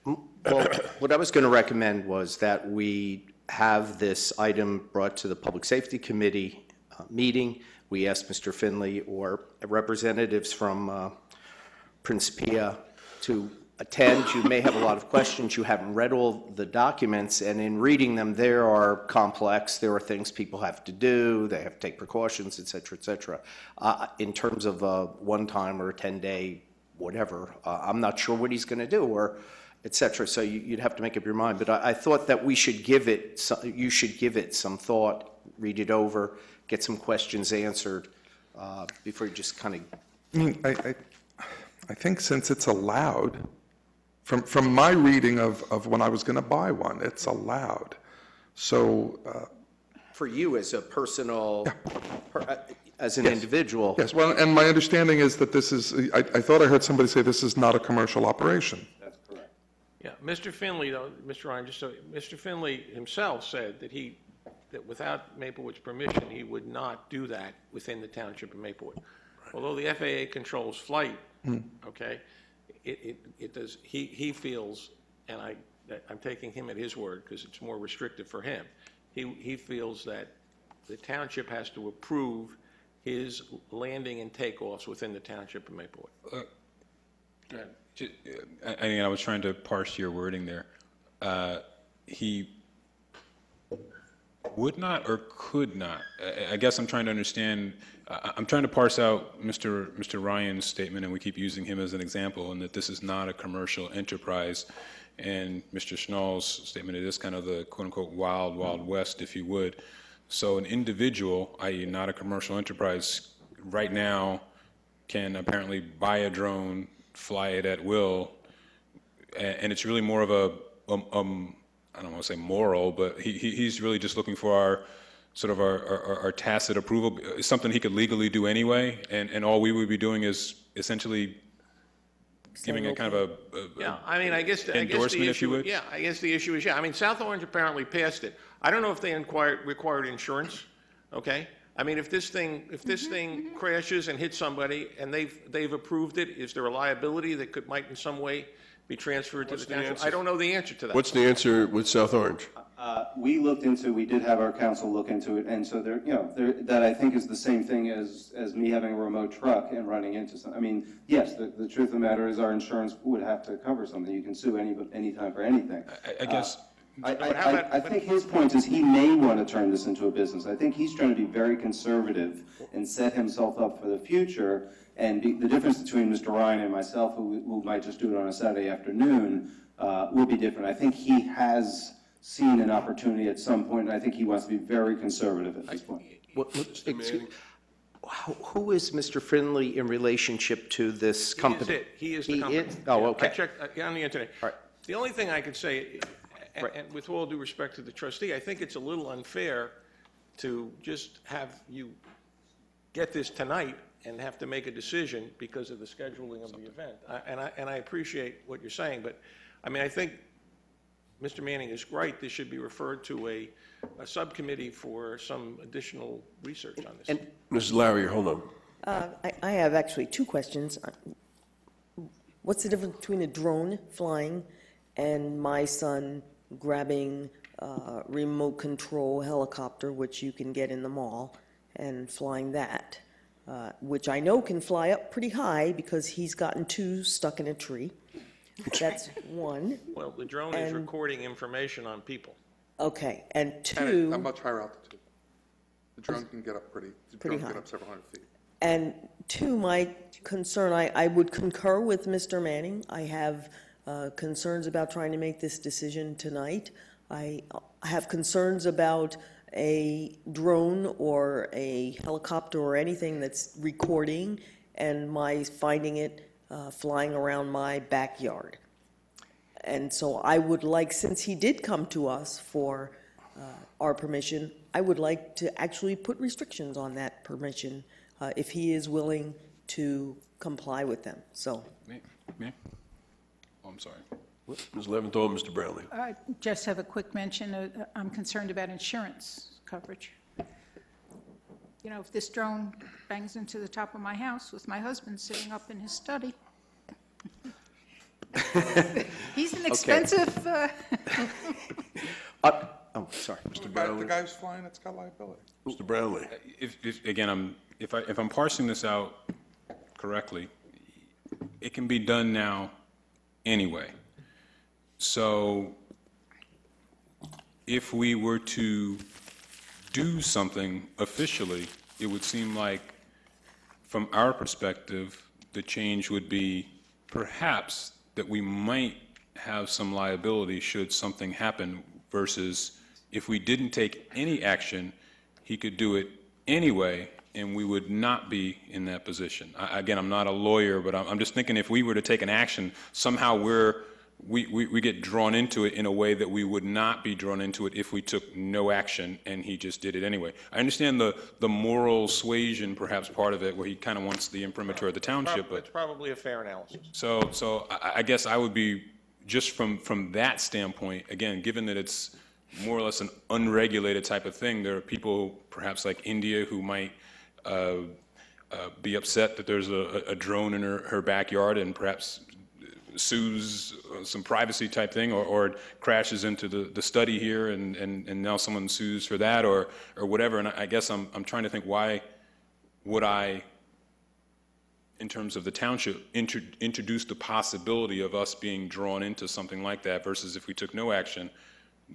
Well, what I was going to recommend was that we have this item brought to the Public Safety Committee meeting. We asked Mr. Finley or representatives from Principia to attend. You may have a lot of questions. You haven't read all the documents, and in reading them, there are complex. There are things people have to do. They have to take precautions, et cetera, et cetera. In terms of a one-time or a 10-day whatever, I'm not sure what he's going to do, or et cetera. So you'd have to make up your mind. But I thought that we should give it. You should give it some thought, read it over, get some questions answered before you just kind of. I mean, I think since it's allowed. From my reading of when I was going to buy one, it's allowed. So for you as a personal, as an individual. Yes. Well, and my understanding is that this is. I thought I heard somebody say this is not a commercial operation. That's correct. Yeah, Mr. Finley, though, Mr. Ryan, just so Mr. Finley himself said that without Maplewood's permission, he would not do that within the township of Maplewood. Right. Although the FAA controls flight, okay. It does. He feels, and I'm taking him at his word because it's more restrictive for him. He feels that the township has to approve his landing and takeoffs within the township of Maplewood. I was trying to parse your wording there. He would not or could not. I guess I'm trying to understand. I'm trying to parse out Mr. Ryan's statement, and we keep using him as an example, and that this is not a commercial enterprise. And Mr. Schnall's statement, it is kind of the quote-unquote wild, wild west, if you would. So an individual, i.e. not a commercial enterprise, right now can apparently buy a drone, fly it at will, and it's really more of a, I don't want to say moral, but he's really just looking for our tacit approval. It's something he could legally do anyway, and all we would be doing is essentially giving a kind of I guess the issue is I mean, South Orange apparently passed it. I don't know if they required insurance. Okay, I mean, if this thing crashes and hits somebody and they've approved it, is there a liability that might in some way be transferred to the township? I don't know the answer to that. What's the answer with South Orange? We did have our council look into it, and so that I think is the same thing as me having a remote truck and running into something. I mean, yes, the truth of the matter is our insurance would have to cover something. You can sue anytime for anything. I guess. I think his point is he may want to turn this into a business. I think he's trying to be very conservative and set himself up for the future. And the difference between Mr. Ryan and myself, who might just do it on a Saturday afternoon, will be different. I think he has seen an opportunity at some point, and I think he wants to be very conservative at this point. Who is Mr. Finley in relationship to this company? He is the company. Oh, okay. I checked on the internet. All right. The only thing I could say, and with all due respect to the trustee, I think it's a little unfair to just have you get this tonight and have to make a decision because of the scheduling of the event. And I appreciate what you're saying, but I mean, I think Mr. Manning is right. This should be referred to a subcommittee for some additional research on this. And Mrs. Lowry, hold on. I have actually two questions. What's the difference between a drone flying and my son grabbing a remote control helicopter, which you can get in the mall, and flying that, which I know can fly up pretty high because he's gotten two stuck in a tree. That's one. Well, the drone is recording information on people. Okay, and two. At much higher altitude. The drone can get up pretty high. Get up several hundred feet. And two, my concern, I would concur with Mr. Manning. I have concerns about trying to make this decision tonight. I have concerns about a drone or a helicopter or anything that's recording and my finding it flying around my backyard. And so I would like, since he did come to us for our permission, I would like to actually put restrictions on that permission if he is willing to comply with them, so. Me? Oh, I'm sorry. Ms. Leventhal, Mr. Brownlee. I just have a quick mention. I'm concerned about insurance coverage. You know, if this drone bangs into the top of my house with my husband sitting up in his study, he's an expensive. Oh, sorry. Mr. Brownlee. The guy who's flying, it's got liability. Mr. Brownlee. If I'm parsing this out correctly, it can be done now anyway. So if we were to do something officially, it would seem like, from our perspective, the change would be perhaps that we might have some liability should something happen, versus if we didn't take any action, he could do it anyway, and we would not be in that position. Again, I'm not a lawyer, but I'm just thinking if we were to take an action, somehow we get drawn into it in a way that we would not be drawn into it if we took no action and he just did it anyway. I understand the moral suasion, perhaps, part of it, where he kind of wants the imprimatur of the township, but It's probably a fair analysis. so I guess I would be, just from that standpoint, again, given that it's more or less an unregulated type of thing, there are people, perhaps like India, who might be upset that there's a drone in her backyard and perhaps sues some privacy type thing, or crashes into the study here and now someone sues for that, or whatever. And I guess I'm trying to think, why would I, in terms of the township, introduce the possibility of us being drawn into something like that, versus if we took no action,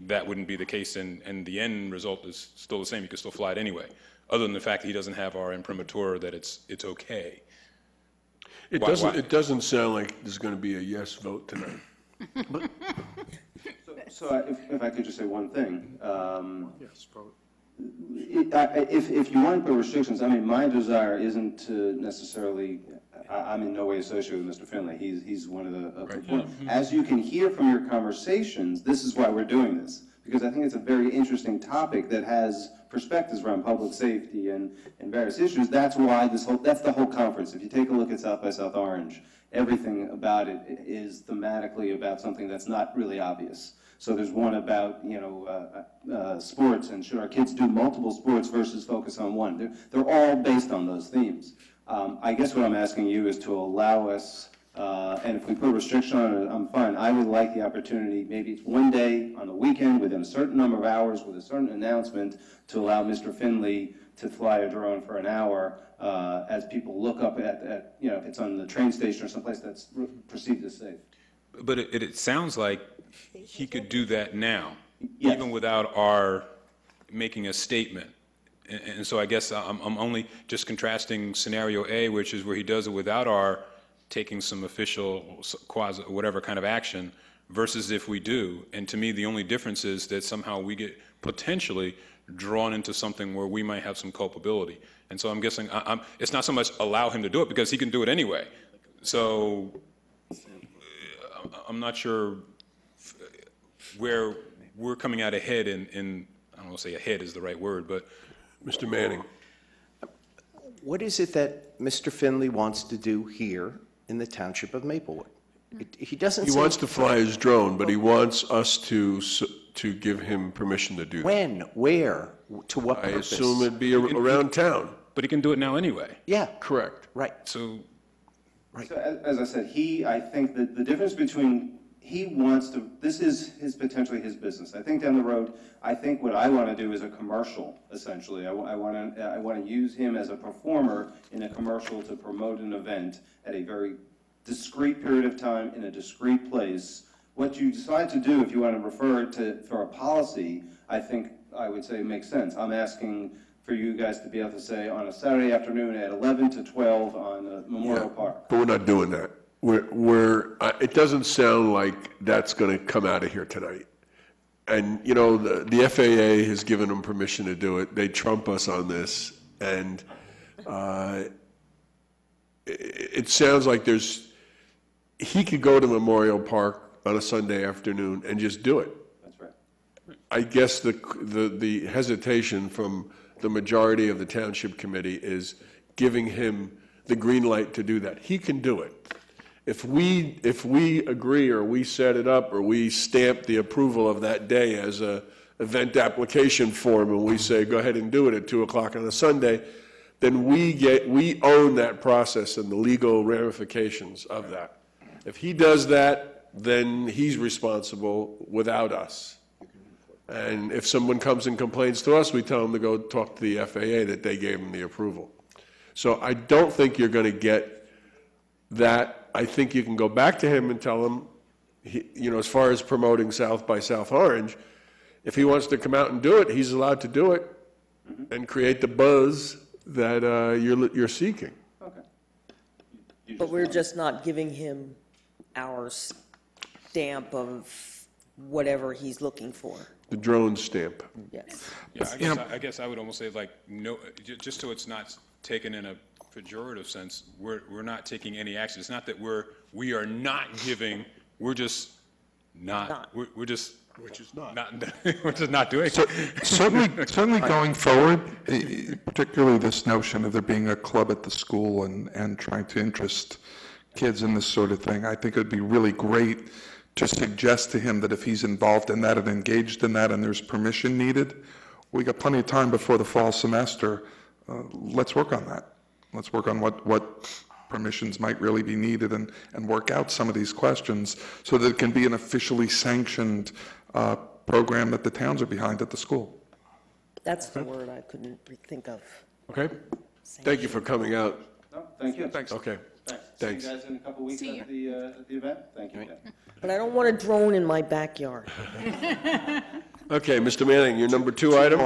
that wouldn't be the case, and the end result is still the same. You could still fly it anyway, other than the fact that he doesn't have our imprimatur that it's okay. It doesn't sound like there's going to be a yes vote tonight. So if I could just say one thing. Yes, probably. If you want to put restrictions, I mean, my desire isn't to necessarily, I'm in no way associated with Mr. Finley. He's one of the, Right. As you can hear from your conversations, this is why we're doing this. Because I think it's a very interesting topic that has perspectives around public safety and various issues. That's why that's the whole conference. If you take a look at South by South Orange, everything about it is thematically about something that's not really obvious. So there's one about, sports, and should our kids do multiple sports versus focus on one. They're all based on those themes. I guess what I'm asking you is to allow us, and if we put a restriction on it, I'm fine. I would like the opportunity, maybe it's one day on the weekend within a certain number of hours with a certain announcement, to allow Mr. Finley to fly a drone for an hour as people look up at if it's on the train station or someplace that's perceived as safe. But it sounds like he could do that now, Yes. even without our making a statement. And so I guess I'm only just contrasting scenario A, which is where he does it without our taking some official quasi whatever kind of action, versus if we do. And to me, the only difference is that somehow we get potentially drawn into something where we might have some culpability. And so I'm guessing it's not so much allow him to do it, because he can do it anyway. So I'm not sure where we're coming out ahead in I don't want to say ahead is the right word, but Mr. Manning. What is it that Mr. Finley wants to do here in the Township of Maplewood? He doesn't. He wants to fly his drone, but he wants us to give him permission to do that. When? Where? To what I purpose? assume it'd be around town. But he can do it now anyway. Yeah. Correct. Right. So, So as I said, I think that the difference between, he wants to, this is potentially his business. I think down the road, I think what I want to do is a commercial, essentially. I want to use him as a performer in a commercial to promote an event at a very discrete period of time in a discrete place. What you decide to do, if you want to refer to for a policy, I think I would say makes sense. I'm asking for you guys to be able to say on a Saturday afternoon at 11 to 12 on Memorial Park. But we're not doing that. It doesn't sound like that's going to come out of here tonight. And, the FAA has given them permission to do it. They trump us on this. And it sounds like he could go to Memorial Park on a Sunday afternoon and just do it. That's right. I guess the hesitation from the majority of the Township Committee is giving him the green light to do that. He can do it. If we agree, or we set it up, or we stamp the approval of that day as a event application form, and we say, go ahead and do it at 2 o'clock on a Sunday, then we own that process and the legal ramifications of that. If he does that, then he's responsible without us. And if someone comes and complains to us, we tell them to go talk to the FAA that they gave him the approval. So I don't think you're going to get that. I think you can go back to him and tell him, as far as promoting South by South Orange, if he wants to come out and do it, he's allowed to do it and create the buzz that you're seeking. Okay. But we're just not giving him our stamp of whatever he's looking for. The drone stamp. Yes. Yeah, I guess I would almost say, like, no, just so it's not taken in a pejorative sense, we're not taking any action. It's not that we are not giving, we're just not. We're just Which is not. We're just not doing it. Certainly going forward, particularly this notion of there being a club at the school and trying to interest kids in this sort of thing, I think it would be really great to suggest to him that if he's involved in that and engaged in that and there's permission needed, we got plenty of time before the fall semester. Let's work on that. Let's work on what permissions might really be needed and work out some of these questions so that it can be an officially sanctioned program that the towns are behind at the school. That's the word I couldn't think of. Okay. Thank you for coming out. No, thank you. Thanks. Okay. Thanks. See you guys in a couple weeks at the event. Thank you. But I don't want a drone in my backyard. Okay, Mr. Manning, your number 2 item?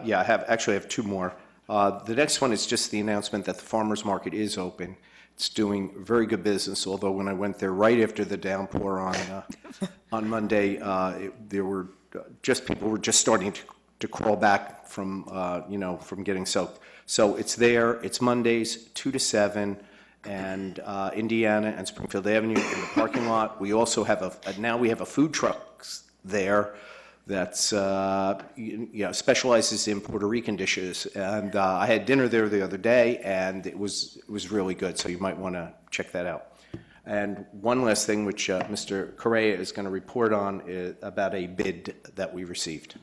Yeah, I have two more. The next one is just the announcement that the farmers market is open. It's doing very good business, although when I went there right after the downpour on Monday, people were just starting to crawl back from getting soaked. So it's there. It's Mondays, 2 to 7, and Indiana and Springfield Avenue in the parking lot. We also have now we have a food truck there that's specializes in Puerto Rican dishes, and I had dinner there the other day, and it was really good. So you might want to check that out. And one last thing, which Mr. Correa is going to report on, is about a bid that we received.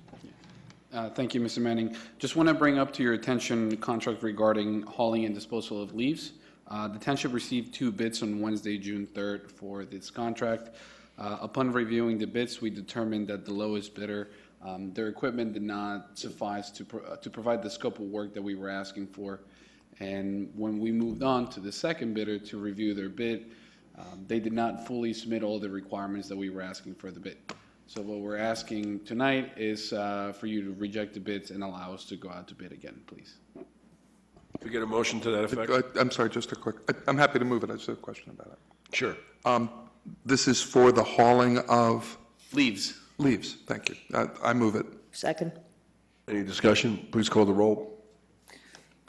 Thank you, Mr. Manning. Just want to bring up to your attention the contract regarding hauling and disposal of leaves. The township received 2 bids on Wednesday, June 3rd for this contract. Upon reviewing the bids, we determined that the lowest bidder, their equipment did not suffice to provide the scope of work that we were asking for. And when we moved on to the second bidder to review their bid, they did not fully submit all the requirements that we were asking for the bid. So what we're asking tonight is for you to reject the bids and allow us to go out to bid again, please. Can we get a motion to that effect? I'm sorry, just a quick, I'm happy to move it. I just have a question about it. Sure. This is for the hauling of? Leaves. Leaves, thank you. I move it. Second. Any discussion? Please call the roll.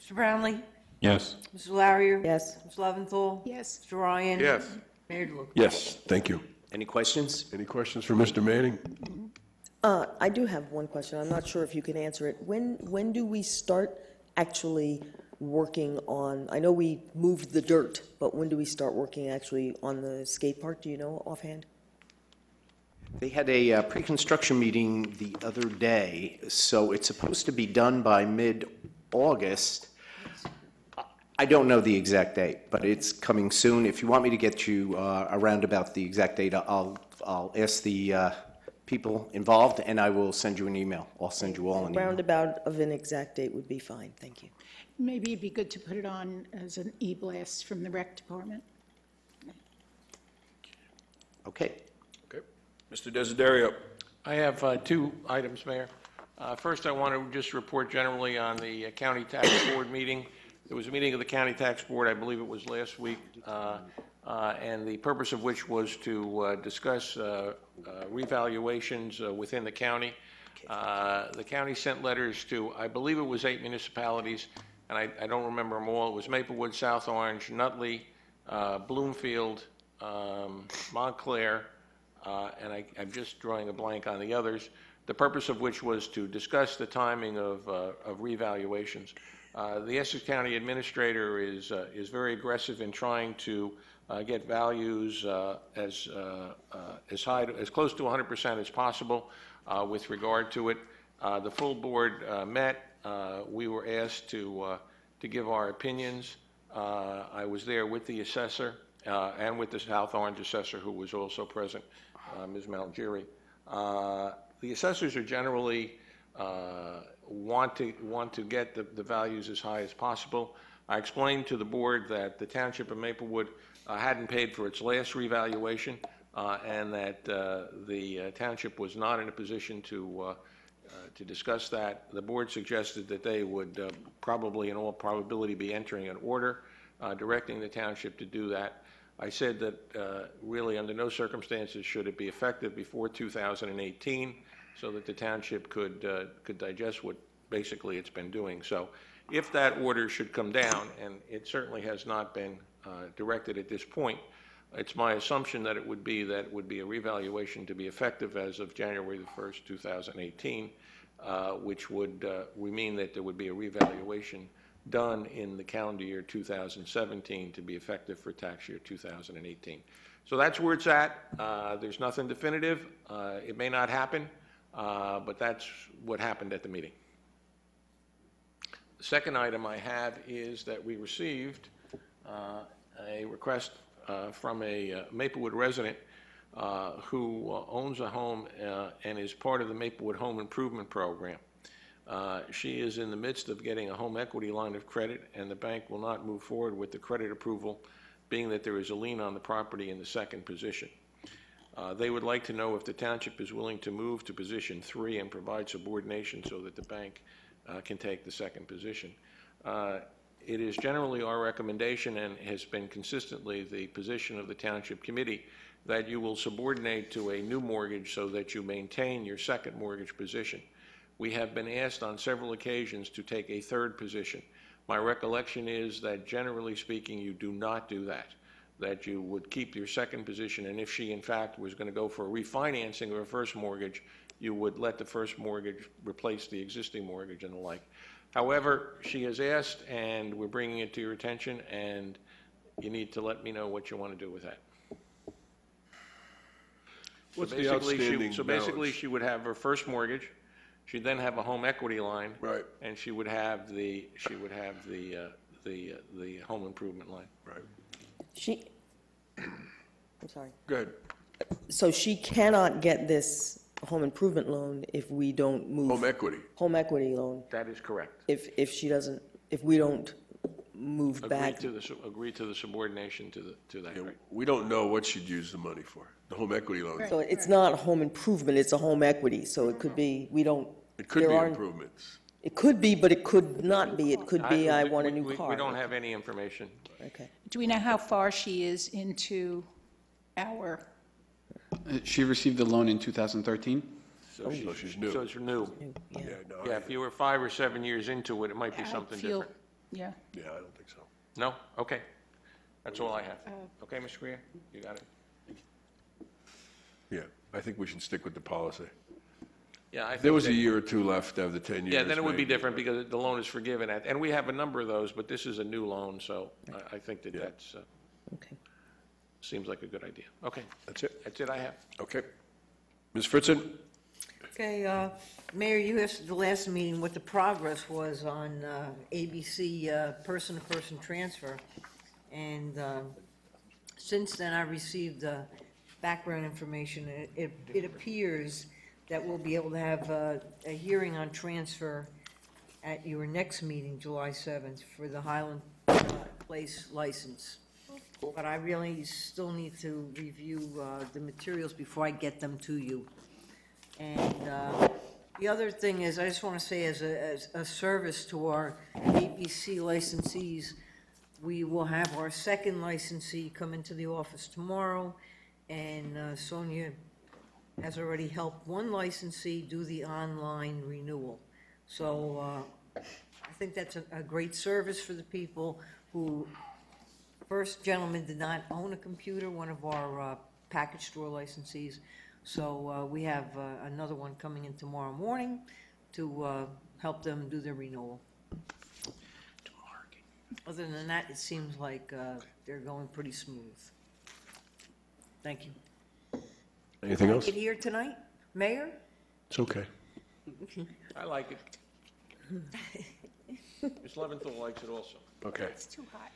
Mr. Brownlee? Yes. Mrs. Larrier? Yes. Ms. Leventhal? Yes. Mr. Ryan? Yes. Mayor DeLuca? Yes, thank you. Any questions? Any questions for Mr. Manning? I do have one question. I'm not sure if you can answer it. When do we start actually working on, I know we moved the dirt, but when do we start working actually on the skate park? Do you know offhand? They had a pre-construction meeting the other day, so it's supposed to be done by mid-August. I don't know the exact date, but it's coming soon. If you want me to get you around about the exact date, I'll ask the people involved, and I will send you an email. I'll send you all an email. Roundabout of an exact date would be fine. Thank you. Maybe it'd be good to put it on as an e-blast from the rec department. Okay. Okay. Mr. Desiderio. I have 2 items, Mayor. First, I want to just report generally on the County Tax Board meeting. There was a meeting of the County Tax Board, I believe it was last week, and the purpose of which was to discuss revaluations within the county. The county sent letters to, I believe it was 8 municipalities, and I don't remember them all. It was Maplewood, South Orange, Nutley, Bloomfield, Montclair, and I'm just drawing a blank on the others, the purpose of which was to discuss the timing of revaluations. The Essex County Administrator is very aggressive in trying to get values as high, as close to 100% as possible with regard to it. The full board met. We were asked to give our opinions. I was there with the assessor and with the South Orange assessor, who was also present, Ms. Malgiri. The assessors are generally want to get the values as high as possible. I explained to the board that the Township of Maplewood hadn't paid for its last revaluation, and that the Township was not in a position to discuss that. The board suggested that they would probably, in all probability, be entering an order directing the Township to do that. I said that really under no circumstances should it be effective before 2018, so that the Township could digest what basically it's been doing. So if that order should come down, and it certainly has not been directed at this point, it's my assumption that it would be a revaluation to be effective as of January the 1st, 2018, which would mean that there would be a revaluation done in the calendar year 2017 to be effective for tax year 2018. So that's where it's at. There's nothing definitive. It may not happen, but that's what happened at the meeting. The second item I have is that we received a request from a Maplewood resident who owns a home and is part of the Maplewood Home Improvement Program. She is in the midst of getting a home equity line of credit, and the bank will not move forward with the credit approval, being that there is a lien on the property in the second position. They would like to know if the Township is willing to move to position 3 and provide subordination so that the bank can take the second position. It is generally our recommendation, and has been consistently the position of the Township Committee, that you will subordinate to a new mortgage so that you maintain your second mortgage position. We have been asked on several occasions to take a third position. My recollection is that generally speaking, you do not do that, that you would keep your second position, and if she in fact was going to go for a refinancing of a first mortgage, you would let the first mortgage replace the existing mortgage and the like. However, she has asked, and we're bringing it to your attention, and you need to let me know what you want to do with that. What's the outstanding So basically, she would have her first mortgage. She'd then have a home equity line, right, and she would have the home improvement line. Right. I'm sorry. Good. So she cannot get this home improvement loan if we don't move. Home equity. Home equity loan. That is correct. If she doesn't, if we don't move back. Agree to the subordination to that. Yeah, right. we don't know what she'd use the money for. The home equity loan. So it's not home improvement, it's a home equity, so it could be, we don't. It could be improvements. It could be, but it could not be. It could be, I want a new car. We don't have any information. Okay. Do we know how far she is into our? She received the loan in 2013. So she's new. So it's new. Yeah. Yeah, If you were 5 or 7 years into it, it might be something different. Yeah. Yeah, I don't think so. No? Okay. That's all I have. Okay, Mr. Greer, you got it. Yeah, I think we should stick with the policy. Yeah, I think There was a that- year or two left of the 10 years. Yeah, then it would be maybe. different because the loan is forgiven, and we have a number of those, but this is a new loan, so I think that that's, Okay. seems like a good idea. Okay, That's it. that's it I have. Okay. Ms. Fritzen? Okay, Mayor, you asked at the last meeting what the progress was on ABC person-to-person transfer, and since then I received background information. It appears that we'll be able to have a hearing on transfer at your next meeting, July 7th, for the Highland Place license. But I really still need to review the materials before I get them to you. And the other thing is, I just want to say, as a service to our ABC licensees, we will have our second licensee come into the office tomorrow, and Sonia has already helped one licensee do the online renewal. So I think that's a great service for the people who first first gentleman did not own a computer, one of our package store licensees. So we have another one coming in tomorrow morning to help them do their renewal. Other than that, it seems like they're going pretty smooth. Thank you. Anything else? Get here tonight, Mayor? It's okay. I like it. Ms. Leventhal likes it also. Okay. It's too hot.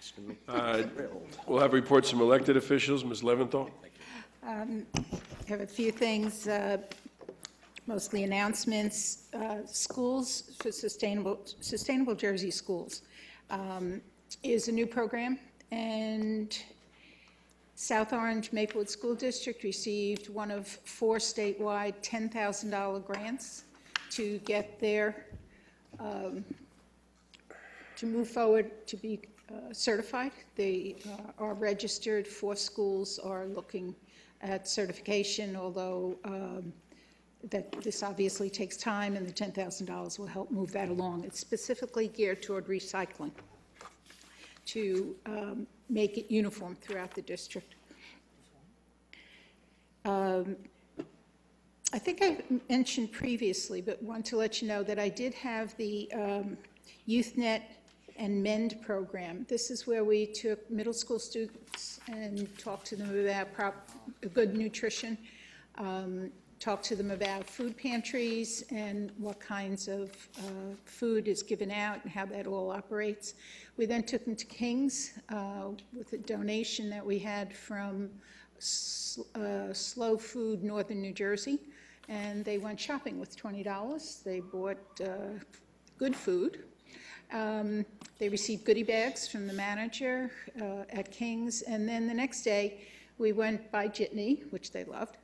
We'll have reports from elected officials. Ms. Leventhal? I have a few things, mostly announcements. Schools for Sustainable Jersey Schools is a new program, and South Orange Maplewood School District received one of 4 statewide $10,000 grants to get their, to move forward to be certified. They are registered. 4 schools are looking at certification, although that this obviously takes time, and the $10,000 will help move that along. It's specifically geared toward recycling to make it uniform throughout the district. I think I mentioned previously, but want to let you know that I did have the YouthNet and MEND program. This is where we took middle school students and talked to them about good nutrition, talked to them about food pantries and what kinds of food is given out and how that all operates. We then took them to King's with a donation that we had from Slow Food Northern New Jersey, and they went shopping with $20. They bought good food. They received goodie bags from the manager at King's, and then the next day we went by jitney, which they loved,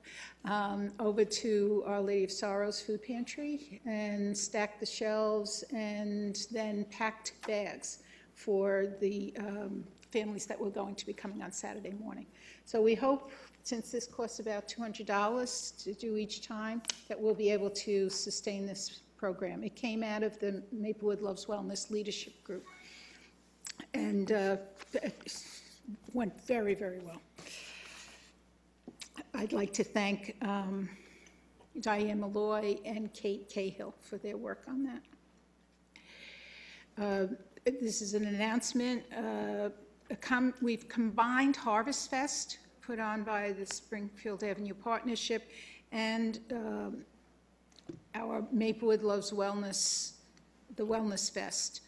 over to Our Lady of Sorrows food pantry and stacked the shelves and then packed bags for the families that were going to be coming on Saturday morning. So we hope, since this costs about $200 to do each time, that we'll be able to sustain this program. It came out of the Maplewood Loves Wellness Leadership Group, and it went very, very well. I'd like to thank Diane Malloy and Kate Cahill for their work on that. This is an announcement. We've combined Harvest Fest, put on by the Springfield Avenue Partnership, and our Maplewood Loves Wellness, the Wellness Fest.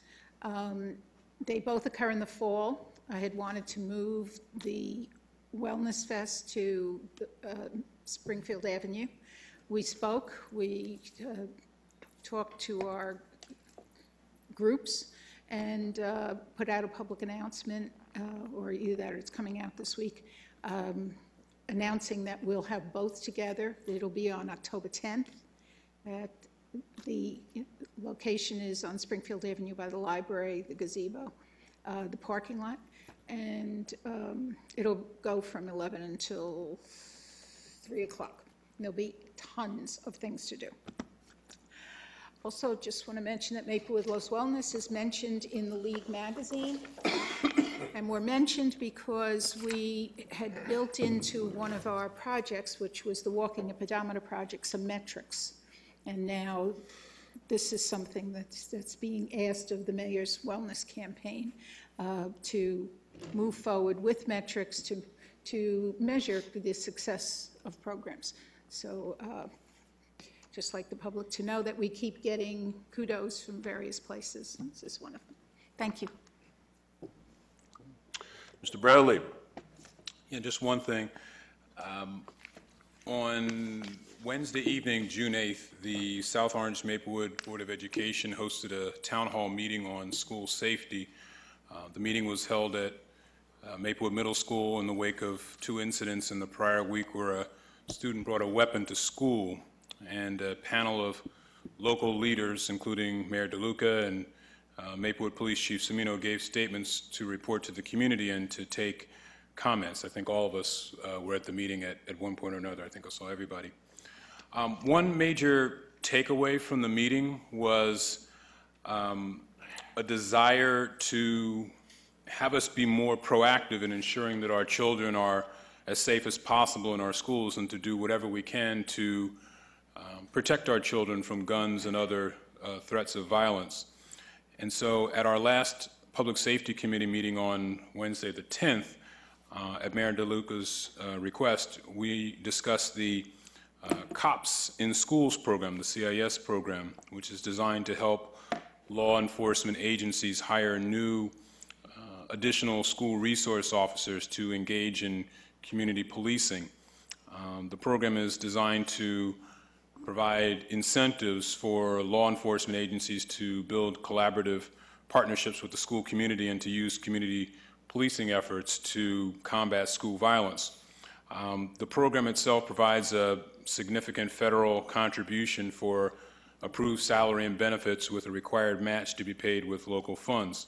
They both occur in the fall. I had wanted to move the Wellness Fest to Springfield Avenue. We spoke, we talked to our groups and put out a public announcement, or either that or it's coming out this week, announcing that we'll have both together. It'll be on October 10th. The location is on Springfield Avenue by the library, the gazebo, the parking lot, and it'll go from 11 until 3 o'clock. There'll be tons of things to do. Also, just want to mention that Maplewood Loves Wellness is mentioned in the League magazine, and we're mentioned because we had built into one of our projects, which was the Walking a Pedometer project, some metrics. And now this is something that's being asked of the mayor's wellness campaign to move forward with metrics to measure the success of programs. So just like the public to know that we keep getting kudos from various places. This is one of them. Thank you. Mr. Brownlee. Yeah, just one thing. On Wednesday evening, June 8th, the South Orange Maplewood Board of Education hosted a town hall meeting on school safety. The meeting was held at Maplewood Middle School in the wake of 2 incidents in the prior week where a student brought a weapon to school, and a panel of local leaders, including Mayor DeLuca and Maplewood Police Chief Semino, gave statements to report to the community and to take comments. I think all of us were at the meeting at one point or another. I think I saw everybody. One major takeaway from the meeting was a desire to have us be more proactive in ensuring that our children are as safe as possible in our schools, and to do whatever we can to protect our children from guns and other threats of violence. And so at our last Public Safety Committee meeting on Wednesday the 10th, at Mayor DeLuca's request, we discussed the Cops in Schools program, the CIS program, which is designed to help law enforcement agencies hire new additional school resource officers to engage in community policing. The program is designed to provide incentives for law enforcement agencies to build collaborative partnerships with the school community and to use community policing efforts to combat school violence. The program itself provides a significant federal contribution for approved salary and benefits with a required match to be paid with local funds.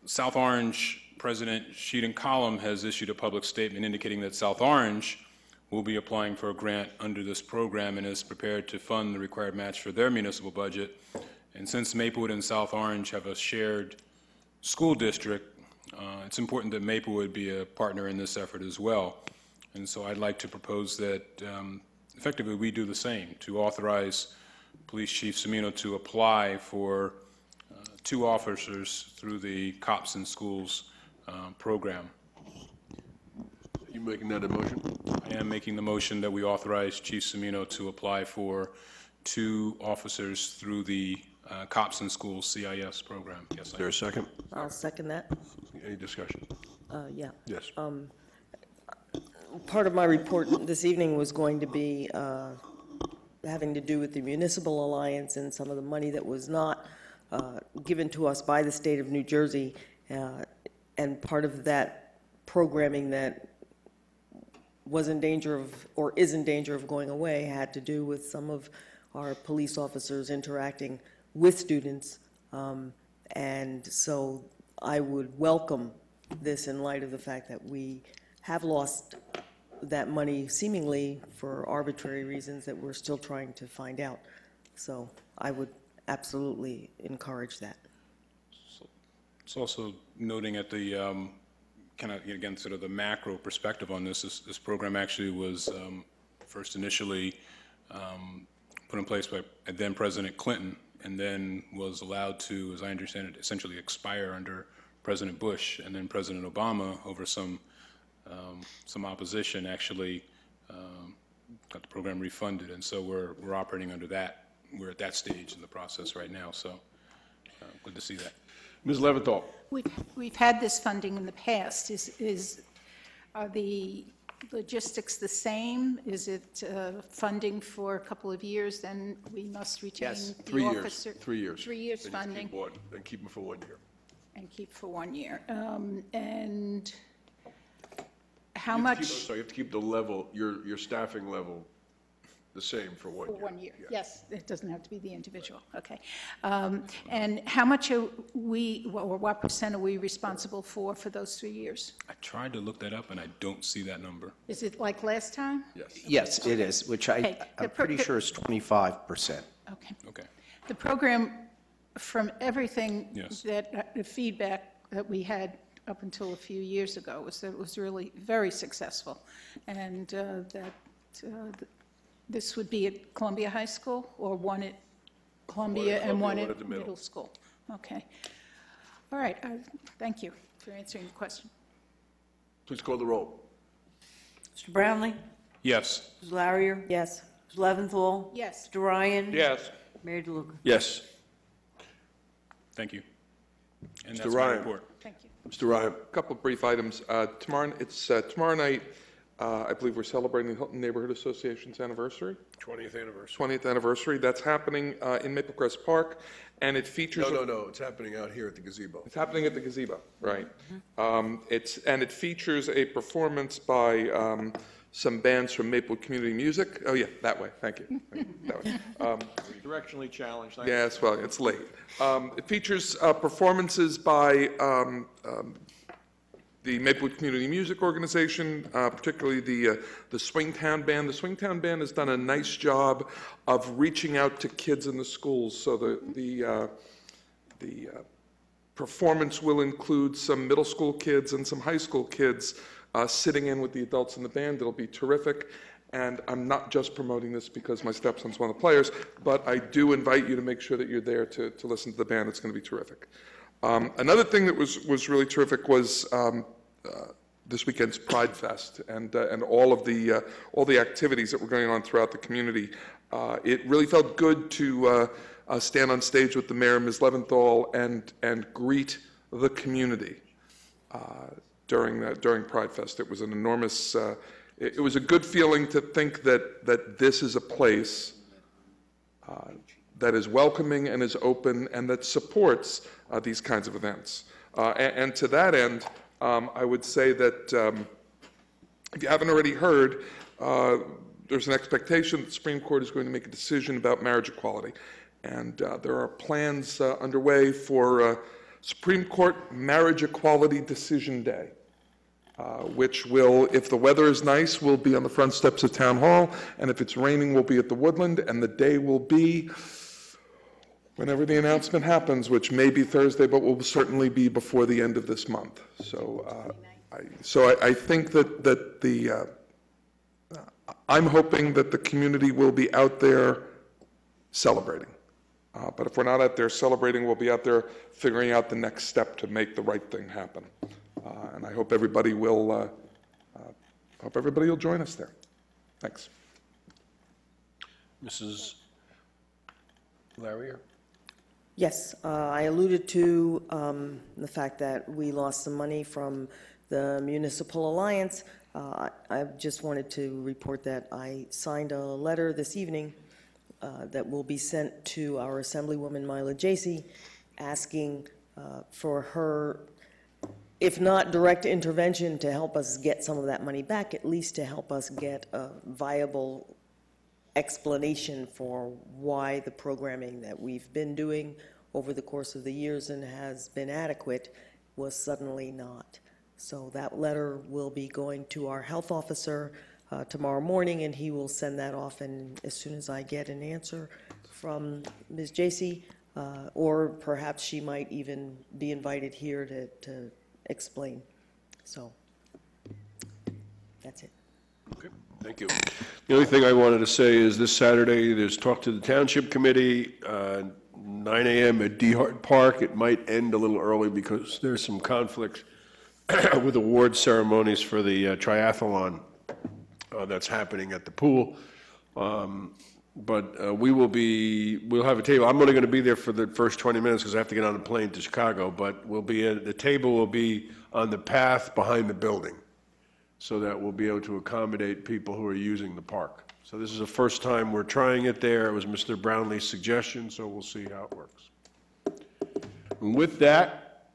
South Orange President Sheehan Collum has issued a public statement indicating that South Orange will be applying for a grant under this program and is prepared to fund the required match for their municipal budget. And since Maplewood and South Orange have a shared school district, it's important that Maplewood be a partner in this effort as well. And so I'd like to propose that effectively we do the same, to authorize Police Chief Cimino to apply for 2 officers through the Cops in Schools program. Are you making that a motion? I am making the motion that we authorize Chief Cimino to apply for 2 officers through the Cops in Schools CIS program. Yes, Is there a second? I'll second that. Any discussion? Yeah. Yes. Part of my report this evening was going to be having to do with the Municipal Alliance and some of the money that was not given to us by the state of New Jersey, and part of that programming that was in danger of, or is in danger of going away, had to do with some of our police officers interacting with students, and so I would welcome this in light of the fact that we have lost that money seemingly for arbitrary reasons that we're still trying to find out. So I would absolutely encourage that. It's also noting at the kind of, again, sort of the macro perspective on this. This program actually was first initially put in place by then President Clinton, and then was allowed to, as I understand it, essentially expire under President Bush, and then President Obama, over some opposition, actually got the program refunded, and so we're operating under that. We're at that stage in the process right now, so good to see that. Ms. Leventhal. We've had this funding in the past. Are the logistics the same? Is it funding for a couple of years, then we must retain Yes. the 3 officer? years. 3 years. 3 years Then funding. keep them for 1 year. And keep for 1 year. And how You have to much? keep- you have to keep the level, your staffing level, the same for 1 year. For 1 year, Yeah. yes, it doesn't have to be the individual, okay. And how much are we, or what percent are we responsible for those 3 years? I tried to look that up, and I don't see that number. Is it like last time? Yes. Yes, it is, which Okay. I'm pretty sure is 25%. Okay. Okay. The program, from everything Yes. that, the feedback that we had up until a few years ago, was that it was really very successful, and that this would be at Columbia High School, or one at Columbia and one at the middle school? Okay. All right, thank you for answering the question. Please call the roll. Mr. Brownlee? Yes. Ms. Larrier? Yes. Ms. Leventhal? Yes. Mr. Ryan? Yes. Mayor DeLuca? Yes. Thank you. And Mr. that's my Ryan. report. Thank you. Mr. Ryan. A couple of brief items. Tomorrow night, I believe we're celebrating the Hilton Neighborhood Association's anniversary, 20th anniversary. 20th anniversary. That's happening in Maple Crest Park, and it features... No. It's happening out here at the gazebo. It's happening at the gazebo, right. It features a performance by some bands from Maplewood Community Music. Oh, yeah, that way, thank you. That way. Directionally challenged. Yes, well, it's late. It features performances by the Maplewood Community Music Organization, particularly the Swingtown Band. The Swingtown Band has done a nice job of reaching out to kids in the schools. So the performance will include some middle school kids and some high school kids sitting in with the adults in the band. It'll be terrific. And I'm not just promoting this because my stepson's one of the players, but I do invite you to make sure that you're there to listen to the band. It's going to be terrific. Another thing that was really terrific was this weekend's Pride Fest and all the activities that were going on throughout the community. It really felt good to stand on stage with the mayor, Ms. Leventhal, and greet the community during Pride Fest. It was an enormous. It was a good feeling to think that this is a place that is welcoming and is open and that supports these kinds of events. And to that end, I would say that if you haven't already heard, there's an expectation that the Supreme Court is going to make a decision about marriage equality. And there are plans underway for Supreme Court Marriage Equality Decision Day. Which will, if the weather is nice, will be on the front steps of Town Hall, and if it's raining, will be at the Woodland, and the day will be whenever the announcement happens, which may be Thursday, but will certainly be before the end of this month. So, I think that I'm hoping that the community will be out there celebrating. But if we're not out there celebrating, we'll be out there figuring out the next step to make the right thing happen. And I hope everybody will join us there. Thanks. Mrs. Larrier? Yes, I alluded to the fact that we lost some money from the Municipal Alliance. I just wanted to report that I signed a letter this evening that will be sent to our Assemblywoman Myla Jacey, asking for her, if not direct intervention to help us get some of that money back, at least to help us get a viable explanation for why the programming that we've been doing over the course of the years and has been adequate was suddenly not. So that letter will be going to our health officer tomorrow morning, and he will send that off, and as soon as I get an answer from Ms. Jacey, or perhaps she might even be invited here to explain. So that's it. Okay, thank you. The only thing I wanted to say is this Saturday there's talk to the Township Committee, 9 a.m. at DeHart Park. It might end a little early because there's some conflict with award ceremonies for the triathlon that's happening at the pool. But we'll have a table. I'm only going to be there for the first 20 minutes because I have to get on a plane to Chicago, but the table will be on the path behind the building so that we'll be able to accommodate people who are using the park. So this is the first time we're trying it there. It was Mr. Brownlee's suggestion, so we'll see how it works. And with that,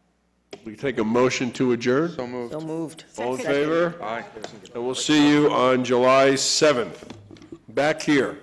we take a motion to adjourn. So moved. So moved. All in favor? Aye. And we'll see you on July 7th, back here.